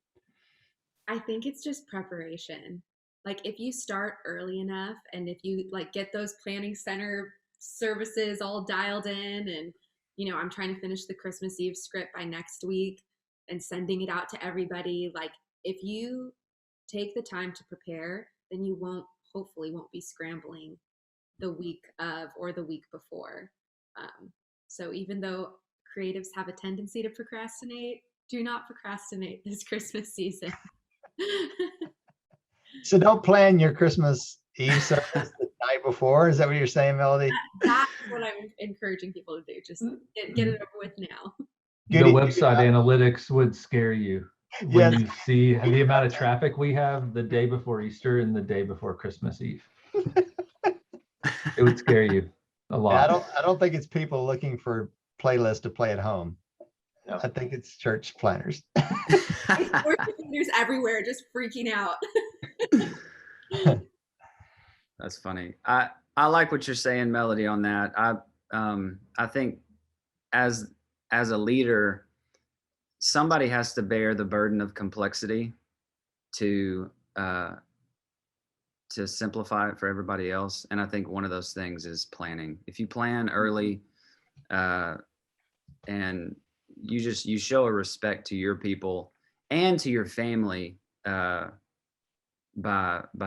I think it's just preparation. Like if you start early enough and if you like get those planning center services all dialed in, and I'm trying to finish the Christmas Eve script by next week and sending it out to everybody. Like if you take the time to prepare, then you hopefully won't be scrambling the week of or the week before. So even though creatives have a tendency to procrastinate, do not procrastinate this Christmas season. So don't plan your Christmas Eve service the night before. Is that what you're saying, Melody? That's what I'm encouraging people to do. Just get it over with now. The website analytics would scare you when you see the amount of traffic we have the day before Easter and the day before Christmas Eve. It would scare you a lot. I don't think it's people looking for playlists to play at home. No. I think it's church planners. There's everywhere just freaking out. That's funny. I like what you're saying, Melody, on that. I think as a leader, somebody has to bear the burden of complexity to simplify it for everybody else. And I think one of those things is planning. If you plan early, and you show a respect to your people and to your family by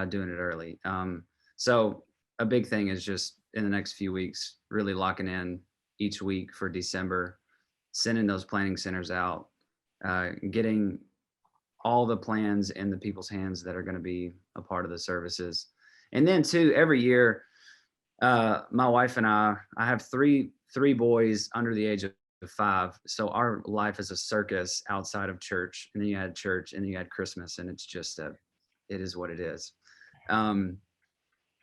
doing it early. So a big thing is just in the next few weeks, really locking in each week for December, sending those planning centers out, getting all the plans in the people's hands that are going to be a part of the services. And then too, every year, my wife and I have three boys under the age of 5. So our life is a circus outside of church, and then you had church, and then you had Christmas, and it's just it is what it is.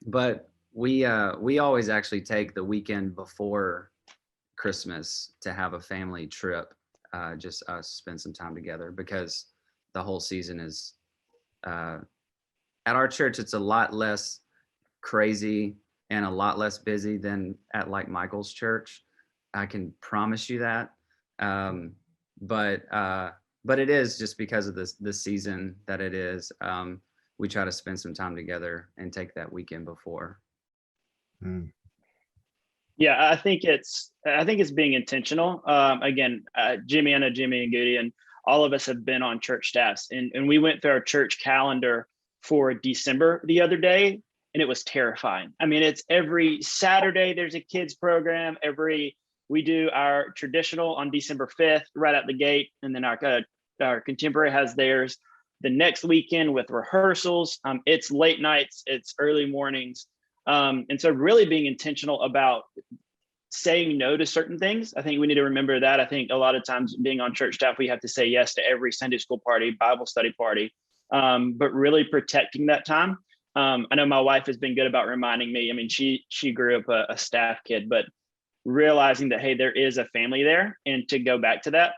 But we always actually take the weekend before Christmas to have a family trip, just us spend some time together, because the whole season is at our church. It's a lot less crazy and a lot less busy than at like Michael's church. I can promise you that. But it is just because of the season that it is. We try to spend some time together and take that weekend before. Yeah, I think it's being intentional. Again, Jimi and Gutie, and all of us have been on church staffs, and we went through our church calendar for December the other day, and it was terrifying. I mean, it's every Saturday there's a kids program. We do our traditional on December 5th right out the gate, and then our contemporary has theirs the next weekend with rehearsals. It's late nights, it's early mornings. And so really being intentional about saying no to certain things. I think we need to remember that. I think a lot of times being on church staff, we have to say yes to every Sunday school party, Bible study party, but really protecting that time. I know my wife has been good about reminding me. I mean, she grew up a staff kid, but realizing that, hey, there is a family there, and to go back to that.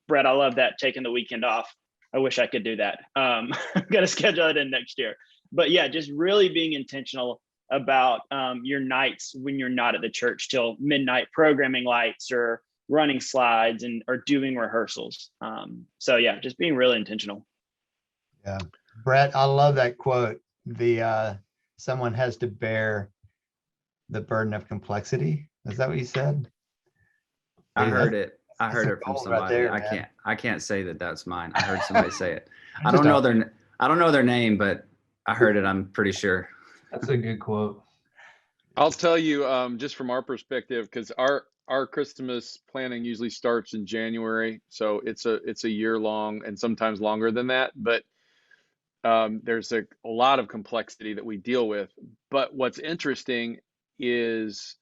Brett, I love that, taking the weekend off. I wish I could do that. I'm going to schedule it in next year. But yeah, just really being intentional about your nights when you're not at the church till midnight, programming lights or running slides or doing rehearsals. So yeah, just being really intentional. Yeah. Brett, I love that quote. Someone has to bear the burden of complexity. Is that what you said? I heard it from somebody. Right there, I can't say that that's mine. I heard somebody say it. I don't know their name, but I heard it. I'm pretty sure. That's a good quote. I'll tell you, just from our perspective, because our Christmas planning usually starts in January, so it's a year long and sometimes longer than that. But there's a lot of complexity that we deal with. But what's interesting is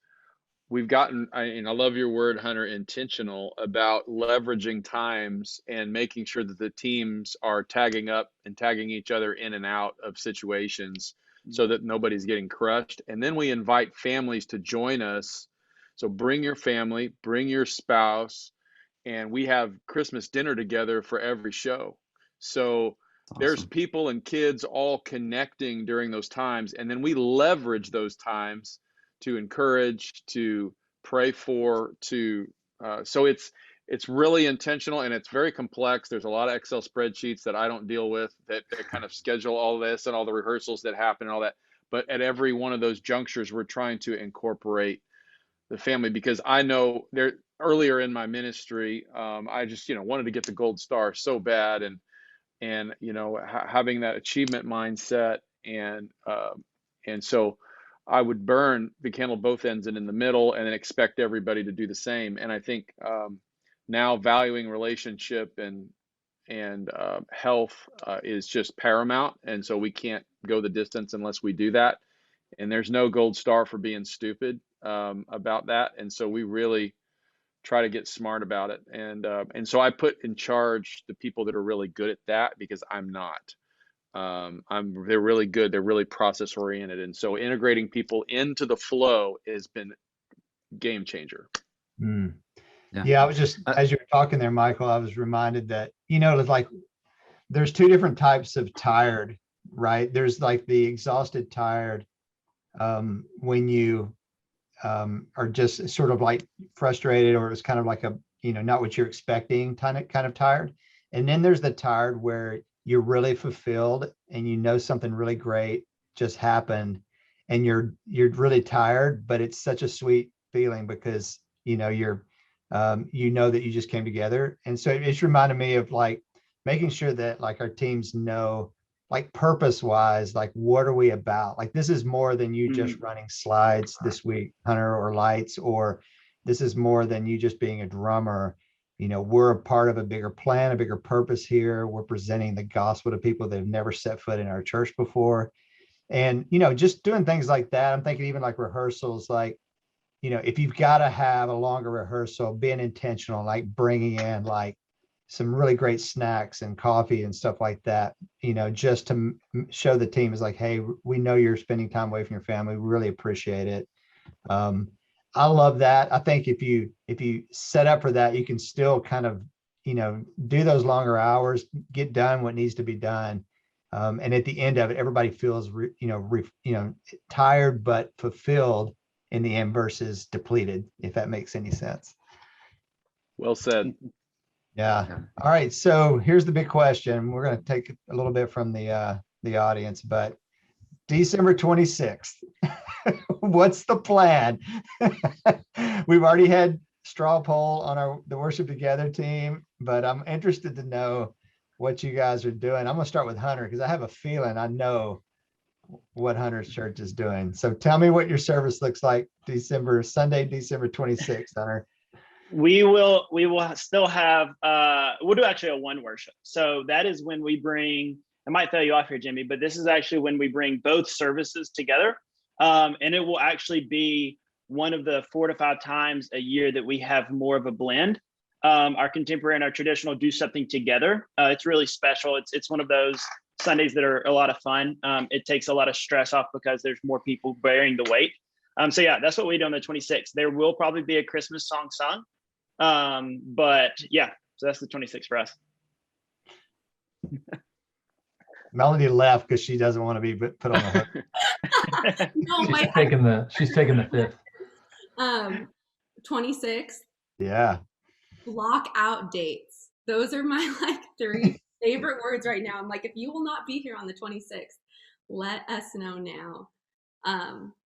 we've gotten, and I love your word, Hunter, intentional about leveraging times and making sure that the teams are tagging up and tagging each other in and out of situations so that nobody's getting crushed. And then we invite families to join us. So bring your family, bring your spouse, and we have Christmas dinner together for every show. So there's Awesome. people and kids all connecting during those times, and then we leverage those times to encourage, to pray for, to so it's really intentional, and it's very complex. There's a lot of Excel spreadsheets that I don't deal with that kind of schedule all this and all the rehearsals that happen and all that. But at every one of those junctures, we're trying to incorporate the family, because I know there earlier in my ministry, I just, wanted to get the gold star so bad, and having that achievement mindset, and so I would burn the candle both ends and in the middle, and then expect everybody to do the same. And I think now valuing relationship and health is just paramount, and so we can't go the distance unless we do that. And there's no gold star for being stupid about that. And so we really try to get smart about it. And so I put in charge the people that are really good at that, because I'm not. They're really good. They're really process oriented. And so integrating people into the flow has been game changer. Mm. Yeah, I was just, as you were talking there, Michael, I was reminded that, it's like there's two different types of tired, right? There's like the exhausted tired, when you are just sort of like frustrated, or it's kind of like a, not what you're expecting kind of tired. And then there's the tired where you're really fulfilled and something really great just happened, and you're really tired, but it's such a sweet feeling because you're that you just came together. And so it's reminded me of like making sure that like our teams know, like purpose wise, like what are we about? Like this is more than you just running slides this week, Hunter, or lights, or this is more than you just being a drummer. We're a part of a bigger plan, a bigger purpose here. We're presenting the gospel to people that have never set foot in our church before. And, just doing things like that. I'm thinking even like rehearsals, like, if you've got to have a longer rehearsal, being intentional, like bringing in like some really great snacks and coffee and stuff like that, just to show the team is like, hey, we know you're spending time away from your family. We really appreciate it. I love that. I think if you set up for that, you can still kind of, do those longer hours, get done what needs to be done. And at the end of it, everybody feels, tired, but fulfilled in the end versus depleted, if that makes any sense. Well said. Yeah. All right. So here's the big question. We're going to take a little bit from the audience, but December 26th, what's the plan? We've already had straw poll on the Worship Together team, but I'm interested to know what you guys are doing. I'm going to start with Hunter because I have a feeling I know what Hunter's church is doing. So tell me what your service looks like Sunday, December 26th, Hunter. We will still have, we'll do actually a one worship. So that is when we bring, I might throw you off here, Jimmy, but this is actually when we bring both services together. And it will actually be one of the 4 to 5 times a year that we have more of a blend. Our contemporary and our traditional do something together. It's really special. It's one of those Sundays that are a lot of fun. It takes a lot of stress off because there's more people bearing the weight. So yeah, that's what we do on the 26th. There will probably be a Christmas song sung. But yeah, so that's the 26th for us. Melody left because she doesn't want to be put on the hook. No, she's taking the 5th. 26th. Yeah. Block out dates. Those are my 3 favorite words right now. I'm like, if you will not be here on the 26th, let us know now.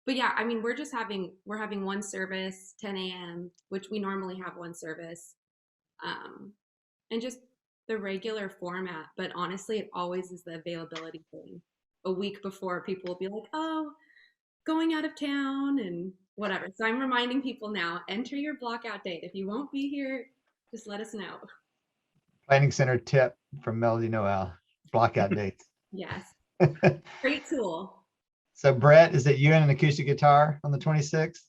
But yeah, I mean, we're having one service, 10 a.m., which we normally have one service, and just the regular format. But honestly, it always is the availability thing. A week before, people will be like, oh, going out of town and whatever. So I'm reminding people now, enter your blockout date. If you won't be here, just let us know. Planning Center tip from Melody Noel, blockout dates. Yes. Great tool. So Brett, is it you and an acoustic guitar on the 26th?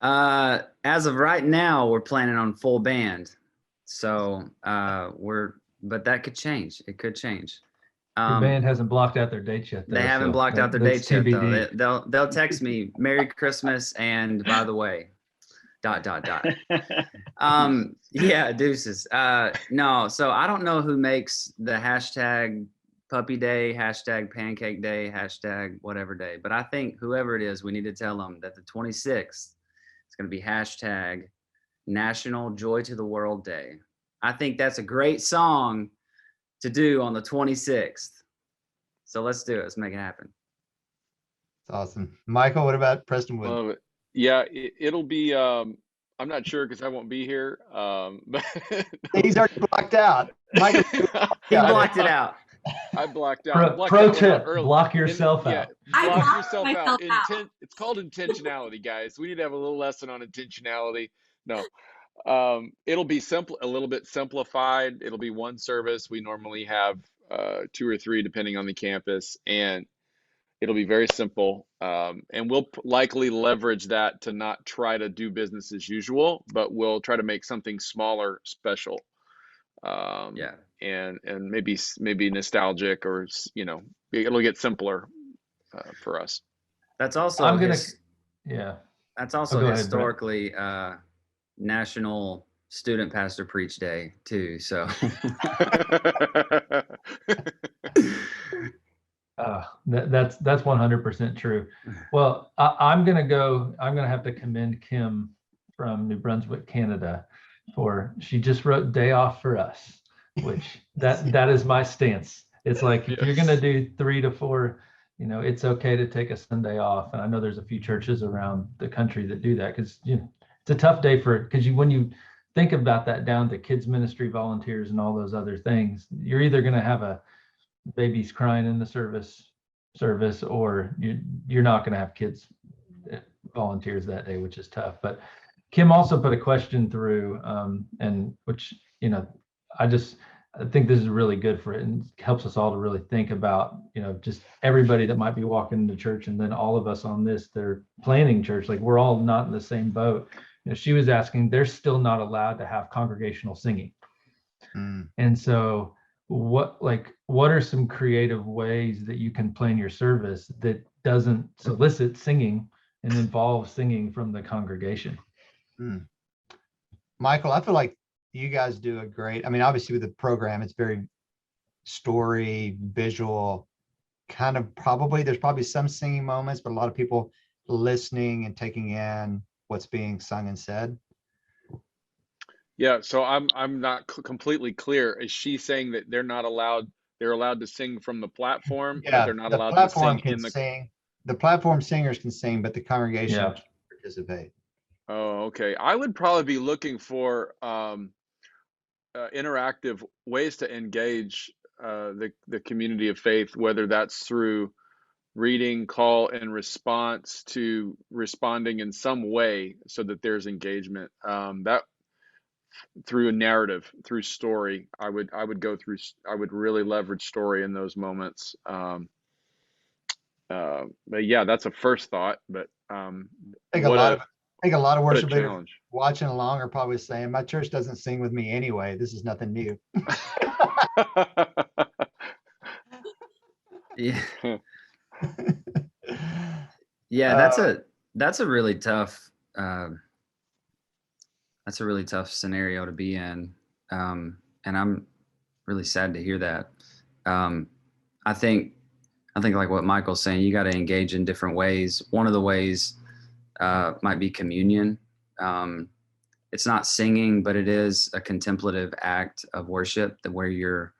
As of right now, we're planning on full band. So but that could change. It could change. Your band hasn't blocked out their dates yet. They haven't blocked out their dates yet, though. They'll text me, Merry Christmas, and by the way. Yeah, deuces. No, so I don't know who makes the hashtag puppy day, hashtag pancake day, hashtag whatever day, but I think whoever it is, we need to tell them that the 26th is going to be hashtag National Joy to the World Day. I think that's a great song to do on the 26th. So let's do it. Let's make it happen. It's awesome. Michael, what about Prestonwood? Love it. Yeah, it'll be. I'm not sure because I won't be here. But He's already blocked out. Michael, He blocked it out. I blocked out. Pro tip: block yourself out. Block yourself out. It's called intentionality, guys. We need to have a little lesson on intentionality. No, it'll be simple, a little bit simplified. It'll be one service. We normally have 2 or 3 depending on the campus, and it'll be very simple. And we'll likely leverage that to not try to do business as usual, but we'll try to make something smaller special. Yeah. And maybe nostalgic, or it'll get simpler for us. That's also That's also historically National Student Pastor Preach Day too. So that's 100% true. Well, I'm gonna have to commend Kim from New Brunswick, Canada, she just wrote "Day Off" for us, which that is my stance. It's like, if you're gonna do 3 to 4, it's okay to take a Sunday off. And I know there's a few churches around the country that do that, because it's a tough day because when you think about that down to kids ministry volunteers and all those other things, you're either gonna have a babies crying in the service, or you're not gonna have kids volunteers that day, which is tough. But Kim also put a question through, and which, I think this is really good for it, and helps us all to really think about, just everybody that might be walking into church, and then all of us on this, they're planning church. Like, we're all not in the same boat. She was asking, they're still not allowed to have congregational singing. And so what are some creative ways that you can plan your service that doesn't solicit singing and involve singing from the congregation? Michael, I feel like you guys do a great, obviously with the program, it's very story, visual, there's probably some singing moments, but a lot of people listening and taking in what's being sung and said. Yeah, so I'm not completely clear. Is she saying that they're allowed to sing from the platform? Yeah, they're not the allowed platform to sing can sing. The platform singers can sing, but the congregation can participate. Oh, okay. I would probably be looking for interactive ways to engage the community of faith, whether that's through reading, call and response, to responding in some way so that there's engagement. That through a narrative, through story, I would really leverage story in those moments. But yeah, that's a first thought. But I think a lot of worship leaders watching along are probably saying, my church doesn't sing with me anyway. This is nothing new. Yeah. Yeah, that's a really tough scenario to be in. And I'm really sad to hear that. I think like what Michael's saying, you got to engage in different ways. One of the ways might be communion. It's not singing, but it is a contemplative act of worship where you're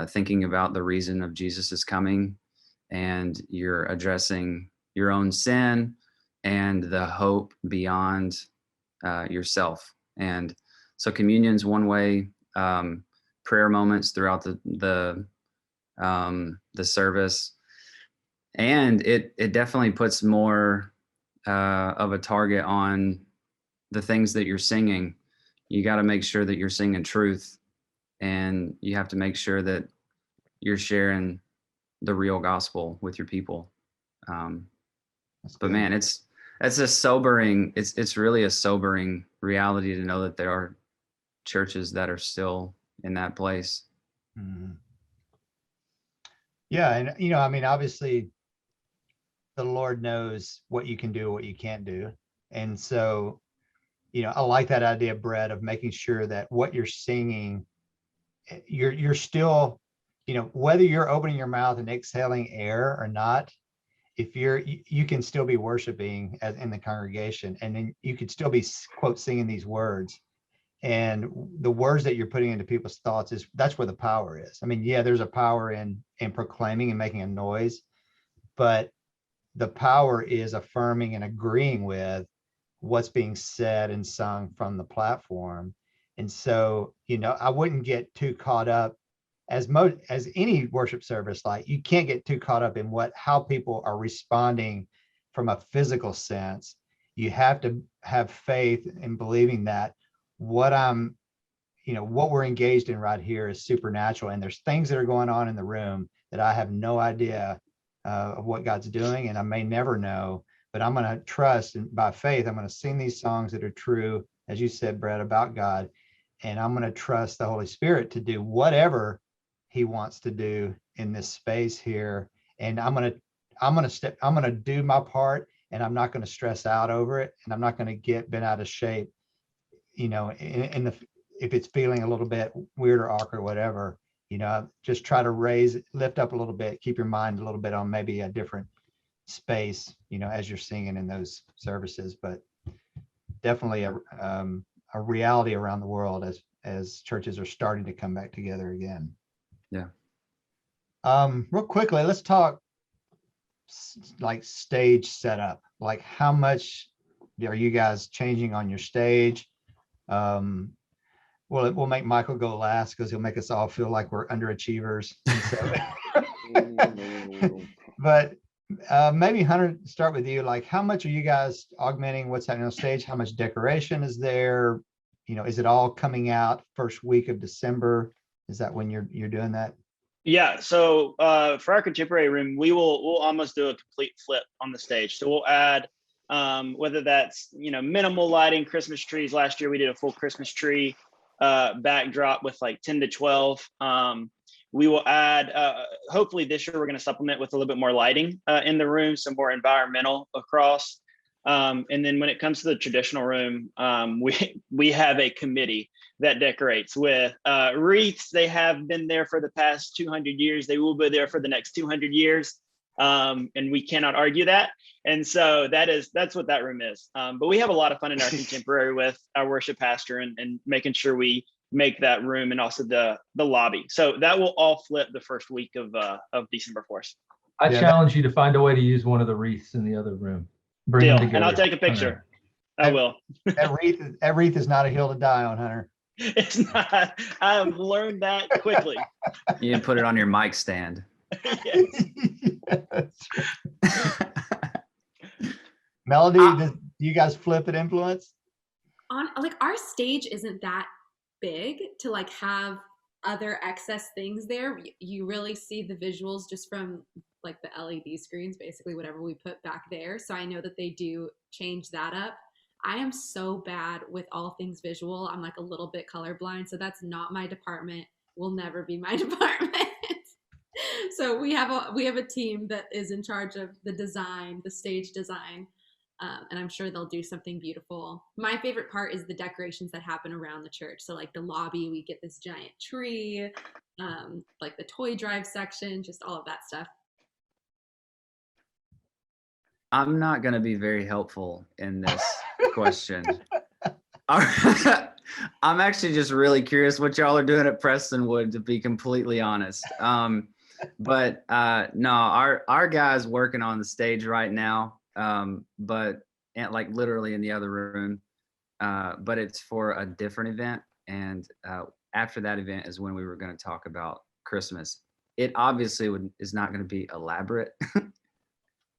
thinking about the reason of Jesus's coming, and you're addressing your own sin and the hope beyond yourself. And so communion's one way. Prayer moments throughout the service, and it definitely puts more of a target on the things that you're singing. You got to make sure that you're singing truth, and you have to make sure that you're sharing the real gospel with your people. But man, it's really a sobering reality to know that there are churches that are still in that place. Mm-hmm. Yeah. And, obviously the Lord knows what you can do, what you can't do. And so I like that idea, Brett, of making sure that what you're singing, you're still, whether you're opening your mouth and exhaling air or not, if you can still be worshiping in the congregation, and then you could still be, quote, singing these words. And the words that you're putting into people's thoughts that's where the power is. I mean, yeah, there's a power in proclaiming and making a noise, but the power is affirming and agreeing with what's being said and sung from the platform. And so, I wouldn't get too caught up as any worship service, like you can't get too caught up in how people are responding from a physical sense. You have to have faith in believing that what we're engaged in right here is supernatural, and there's things that are going on in the room that I have no idea of what God's doing, and I may never know, but I'm going to trust, and by faith I'm going to sing these songs that are true, as you said, Brett, about God, and I'm going to trust the Holy Spirit to do whatever he wants to do in this space here, and I'm going to do my part, and I'm not going to stress out over it, and I'm not going to get bent out of shape, if it's feeling a little bit weird or awkward, whatever, just try to lift up a little bit, keep your mind a little bit on maybe a different space, as you're singing in those services. But definitely a reality around the world as churches are starting to come back together again. Yeah. Real quickly, let's talk like stage setup. Like, how much are you guys changing on your stage? Well, we'll make Michael go last because he'll make us all feel like we're underachievers. But maybe Hunter, start with you. Like, how much are you guys augmenting what's happening on stage? How much decoration is there? Is it all coming out first week of December? Is that when you're doing that? Yeah. So for our contemporary room, we'll almost do a complete flip on the stage. So we'll add whether that's minimal lighting, Christmas trees. Last year we did a full Christmas tree backdrop with like 10 to 12. We will add, hopefully this year we're going to supplement with a little bit more lighting in the room, some more environmental across. And then when it comes to the traditional room, we have a committee that decorates with wreaths. They have been there for the past 200 years. They will be there for the next 200 years. And we cannot argue that. And so that's what that room is. But we have a lot of fun in our contemporary with our worship pastor and making sure we make that room and also the lobby. So that will all flip the first week of December for us. I challenge you to find a way to use one of the wreaths in the other room. Bring them together. And I'll take a picture. I will. That wreath is not a hill to die on, Hunter. It's not. I've learned that quickly. You can put it on your mic stand. Melody, do you guys flip at Influence? Our stage isn't that big to like have other excess things there. You really see the visuals just from like the LED screens, basically whatever we put back there. So I know that they do change that up. I am so bad with all things visual. I'm like a little bit colorblind, so that's not my department. Will never be my department. So we have a team that is in charge of the design, the stage design, and I'm sure they'll do something beautiful. My favorite part is the decorations that happen around the church. So like the lobby, we get this giant tree, like the toy drive section, just all of that stuff. I'm not going to be very helpful in this question. I'm actually just really curious what y'all are doing at Prestonwood, to be completely honest. But no, our guy's working on the stage right now, but like literally in the other room. But it's for a different event. And after that event is when we were going to talk about Christmas. It obviously is not going to be elaborate.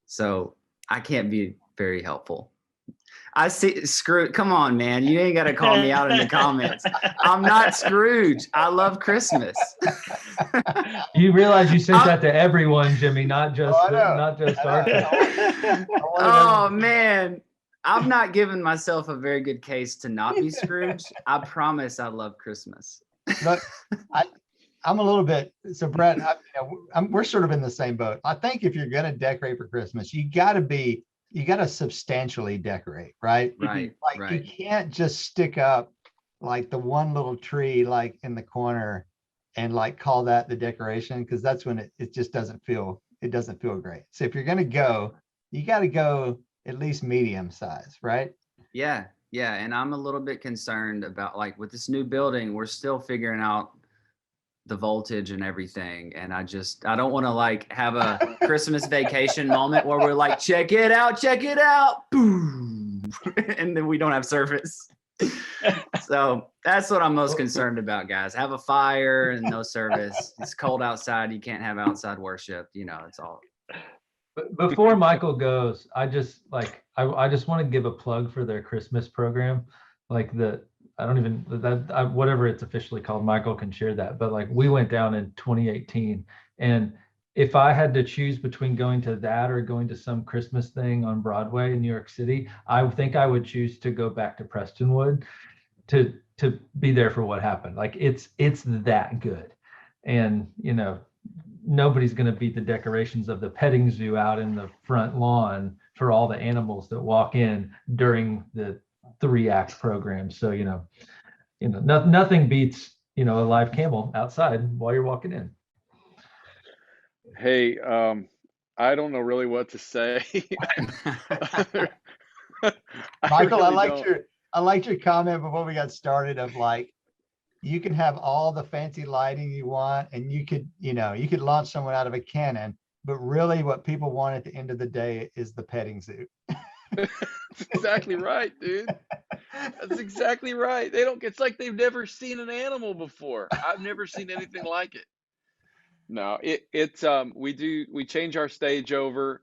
So I can't be very helpful. I see Scrooge. Come on, man. You ain't got to call me out in the comments. I'm not Scrooge. I love Christmas. You realize you sent that to everyone, Jimmy, not just our. Oh, man. I've not given myself a very good case to not be Scrooge. I promise I love Christmas. But I'm a little bit, so Brett, we're sort of in the same boat. I think if you're going to decorate for Christmas, you got to be you got to substantially decorate, right? Right. Like Right. you can't just stick up like the one little tree like in the corner and like call that the decoration, because that's when it just doesn't feel great. So if you're going to go, you got to go at least medium size, right? Yeah. Yeah. And I'm a little bit concerned about, like, with this new building, we're still figuring out the voltage and everything. And I don't want to like have a Christmas vacation moment where we're like, check it out, boom, and then we don't have service. So that's what I'm most concerned about, guys. Have a fire and no service. It's cold outside. You can't have outside worship. It's all. Before Michael goes, I just want to give a plug for their Christmas program. Like whatever it's officially called, Michael can share that. But like we went down in 2018, and if I had to choose between going to that or going to some Christmas thing on Broadway in New York City, I think I would choose to go back to Prestonwood to be there for what happened. Like it's that good. And nobody's going to beat the decorations of the petting zoo out in the front lawn for all the animals that walk in during the 3-act program. So nothing beats a live camel outside while you're walking in. Hey, I don't know really what to say. Michael, really I liked your comment before we got started of like, you can have all the fancy lighting you want, and you could launch someone out of a cannon, but really what people want at the end of the day is the petting zoo. That's exactly right, dude. That's exactly right. It's like they've never seen an animal before. I've never seen anything like it. No, we change our stage over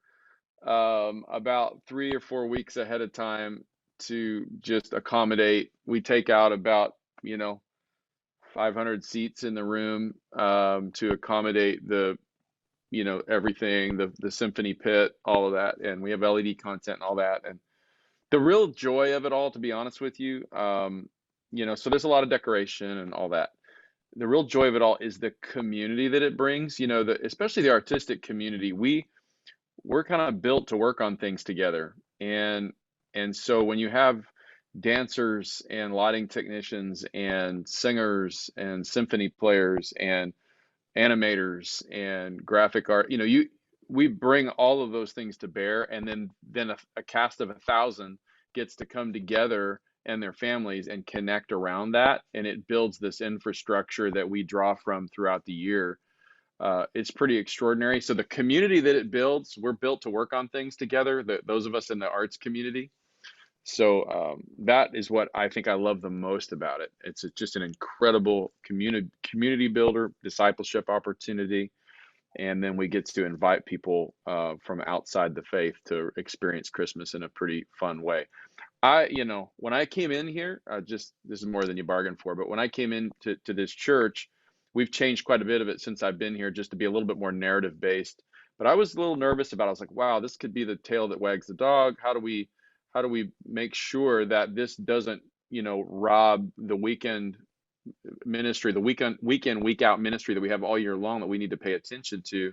about 3 or 4 weeks ahead of time to just accommodate. We take out about 500 seats in the room to accommodate the everything, the symphony pit, all of that, and we have LED content and all that. And the real joy of it all, to be honest with you, so there's a lot of decoration and all that. The real joy of it all is the community that it brings, especially the artistic community. We're kind of built to work on things together. And so when you have dancers and lighting technicians and singers and symphony players and animators and graphic art, we bring all of those things to bear. And then a cast of 1,000 gets to come together and their families and connect around that. And it builds this infrastructure that we draw from throughout the year. It's pretty extraordinary. So the community that it builds, we're built to work on things together, those of us in the arts community. So that is what I think I love the most about it. It's just an incredible community builder, discipleship opportunity. And then we get to invite people from outside the faith to experience Christmas in a pretty fun way. When I came in here, this is more than you bargained for, but when I came into this church, we've changed quite a bit of it since I've been here, just to be a little bit more narrative based. But I was a little nervous about it. I was like, wow, this could be the tail that wags the dog. How do we make sure that this doesn't, rob the weekend ministry, the week out ministry that we have all year long that we need to pay attention to?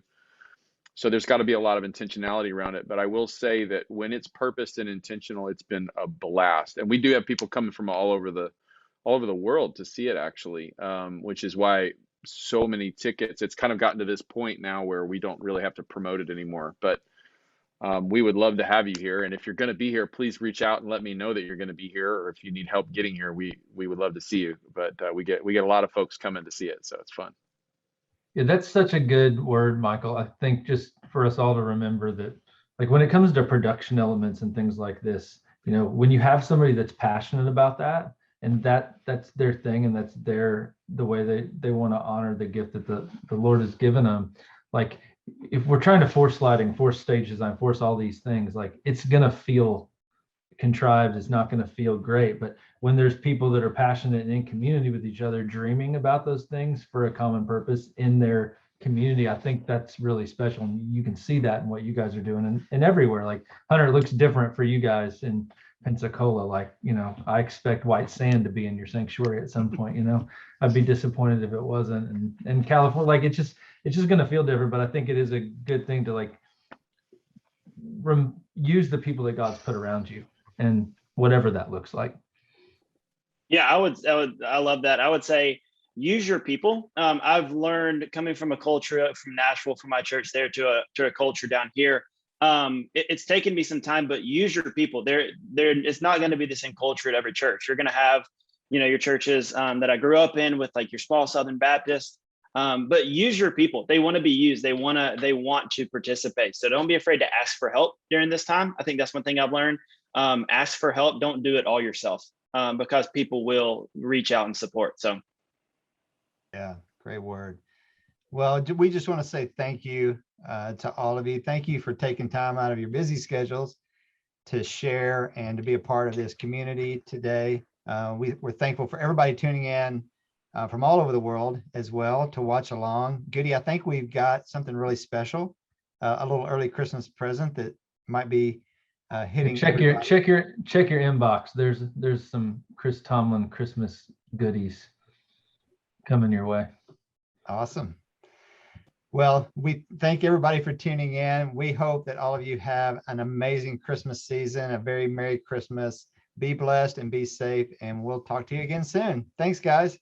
So there's got to be a lot of intentionality around it. But I will say that when it's purposed and intentional, it's been a blast. And we do have people coming from all over the world to see it, actually, which is why so many tickets. It's kind of gotten to this point now where we don't really have to promote it anymore. But we would love to have you here. And if you're going to be here, please reach out and let me know that you're going to be here. Or if you need help getting here, we would love to see you. But we get a lot of folks coming to see it, so it's fun. Yeah, that's such a good word, Michael. I think just for us all to remember that, like when it comes to production elements and things like this, when you have somebody that's passionate about that, and that's their thing, and that's the way they want to honor the gift that the Lord has given them. Like if we're trying to force lighting, force stage design, force all these things, like it's going to feel contrived. It's not going to feel great. But when there's people that are passionate and in community with each other, dreaming about those things for a common purpose in their community, I think that's really special. And you can see that in what you guys are doing and everywhere. Like Hunter, it looks different for you guys in Pensacola. Like, I expect white sand to be in your sanctuary at some point. I'd be disappointed if it wasn't. And California, like it's just going to feel different. But I think it is a good thing to use the people that God's put around you, and whatever that looks like. Yeah, I love that. I would say use your people. I've learned coming from a culture from Nashville, from my church there to a culture down here. It's taken me some time, but use your people. It's not going to be the same culture at every church. You're going to have, your churches that I grew up in with like your small Southern Baptist. But use your people. They want to be used. They want to participate. So don't be afraid to ask for help during this time. I think that's one thing I've learned. Ask for help. Don't do it all yourself, because people will reach out and support. So. Yeah, great word. Well, we just want to say thank you to all of you. Thank you for taking time out of your busy schedules to share and to be a part of this community today. We're thankful for everybody tuning in from all over the world as well to watch along. Gutie, I think we've got something really special, a little early Christmas present that might be hitting. Check your inbox. There's some Chris Tomlin Christmas goodies coming your way. Awesome. Well, we thank everybody for tuning in. We hope that all of you have an amazing Christmas season, a very Merry Christmas. Be blessed and be safe, and we'll talk to you again soon. Thanks, guys.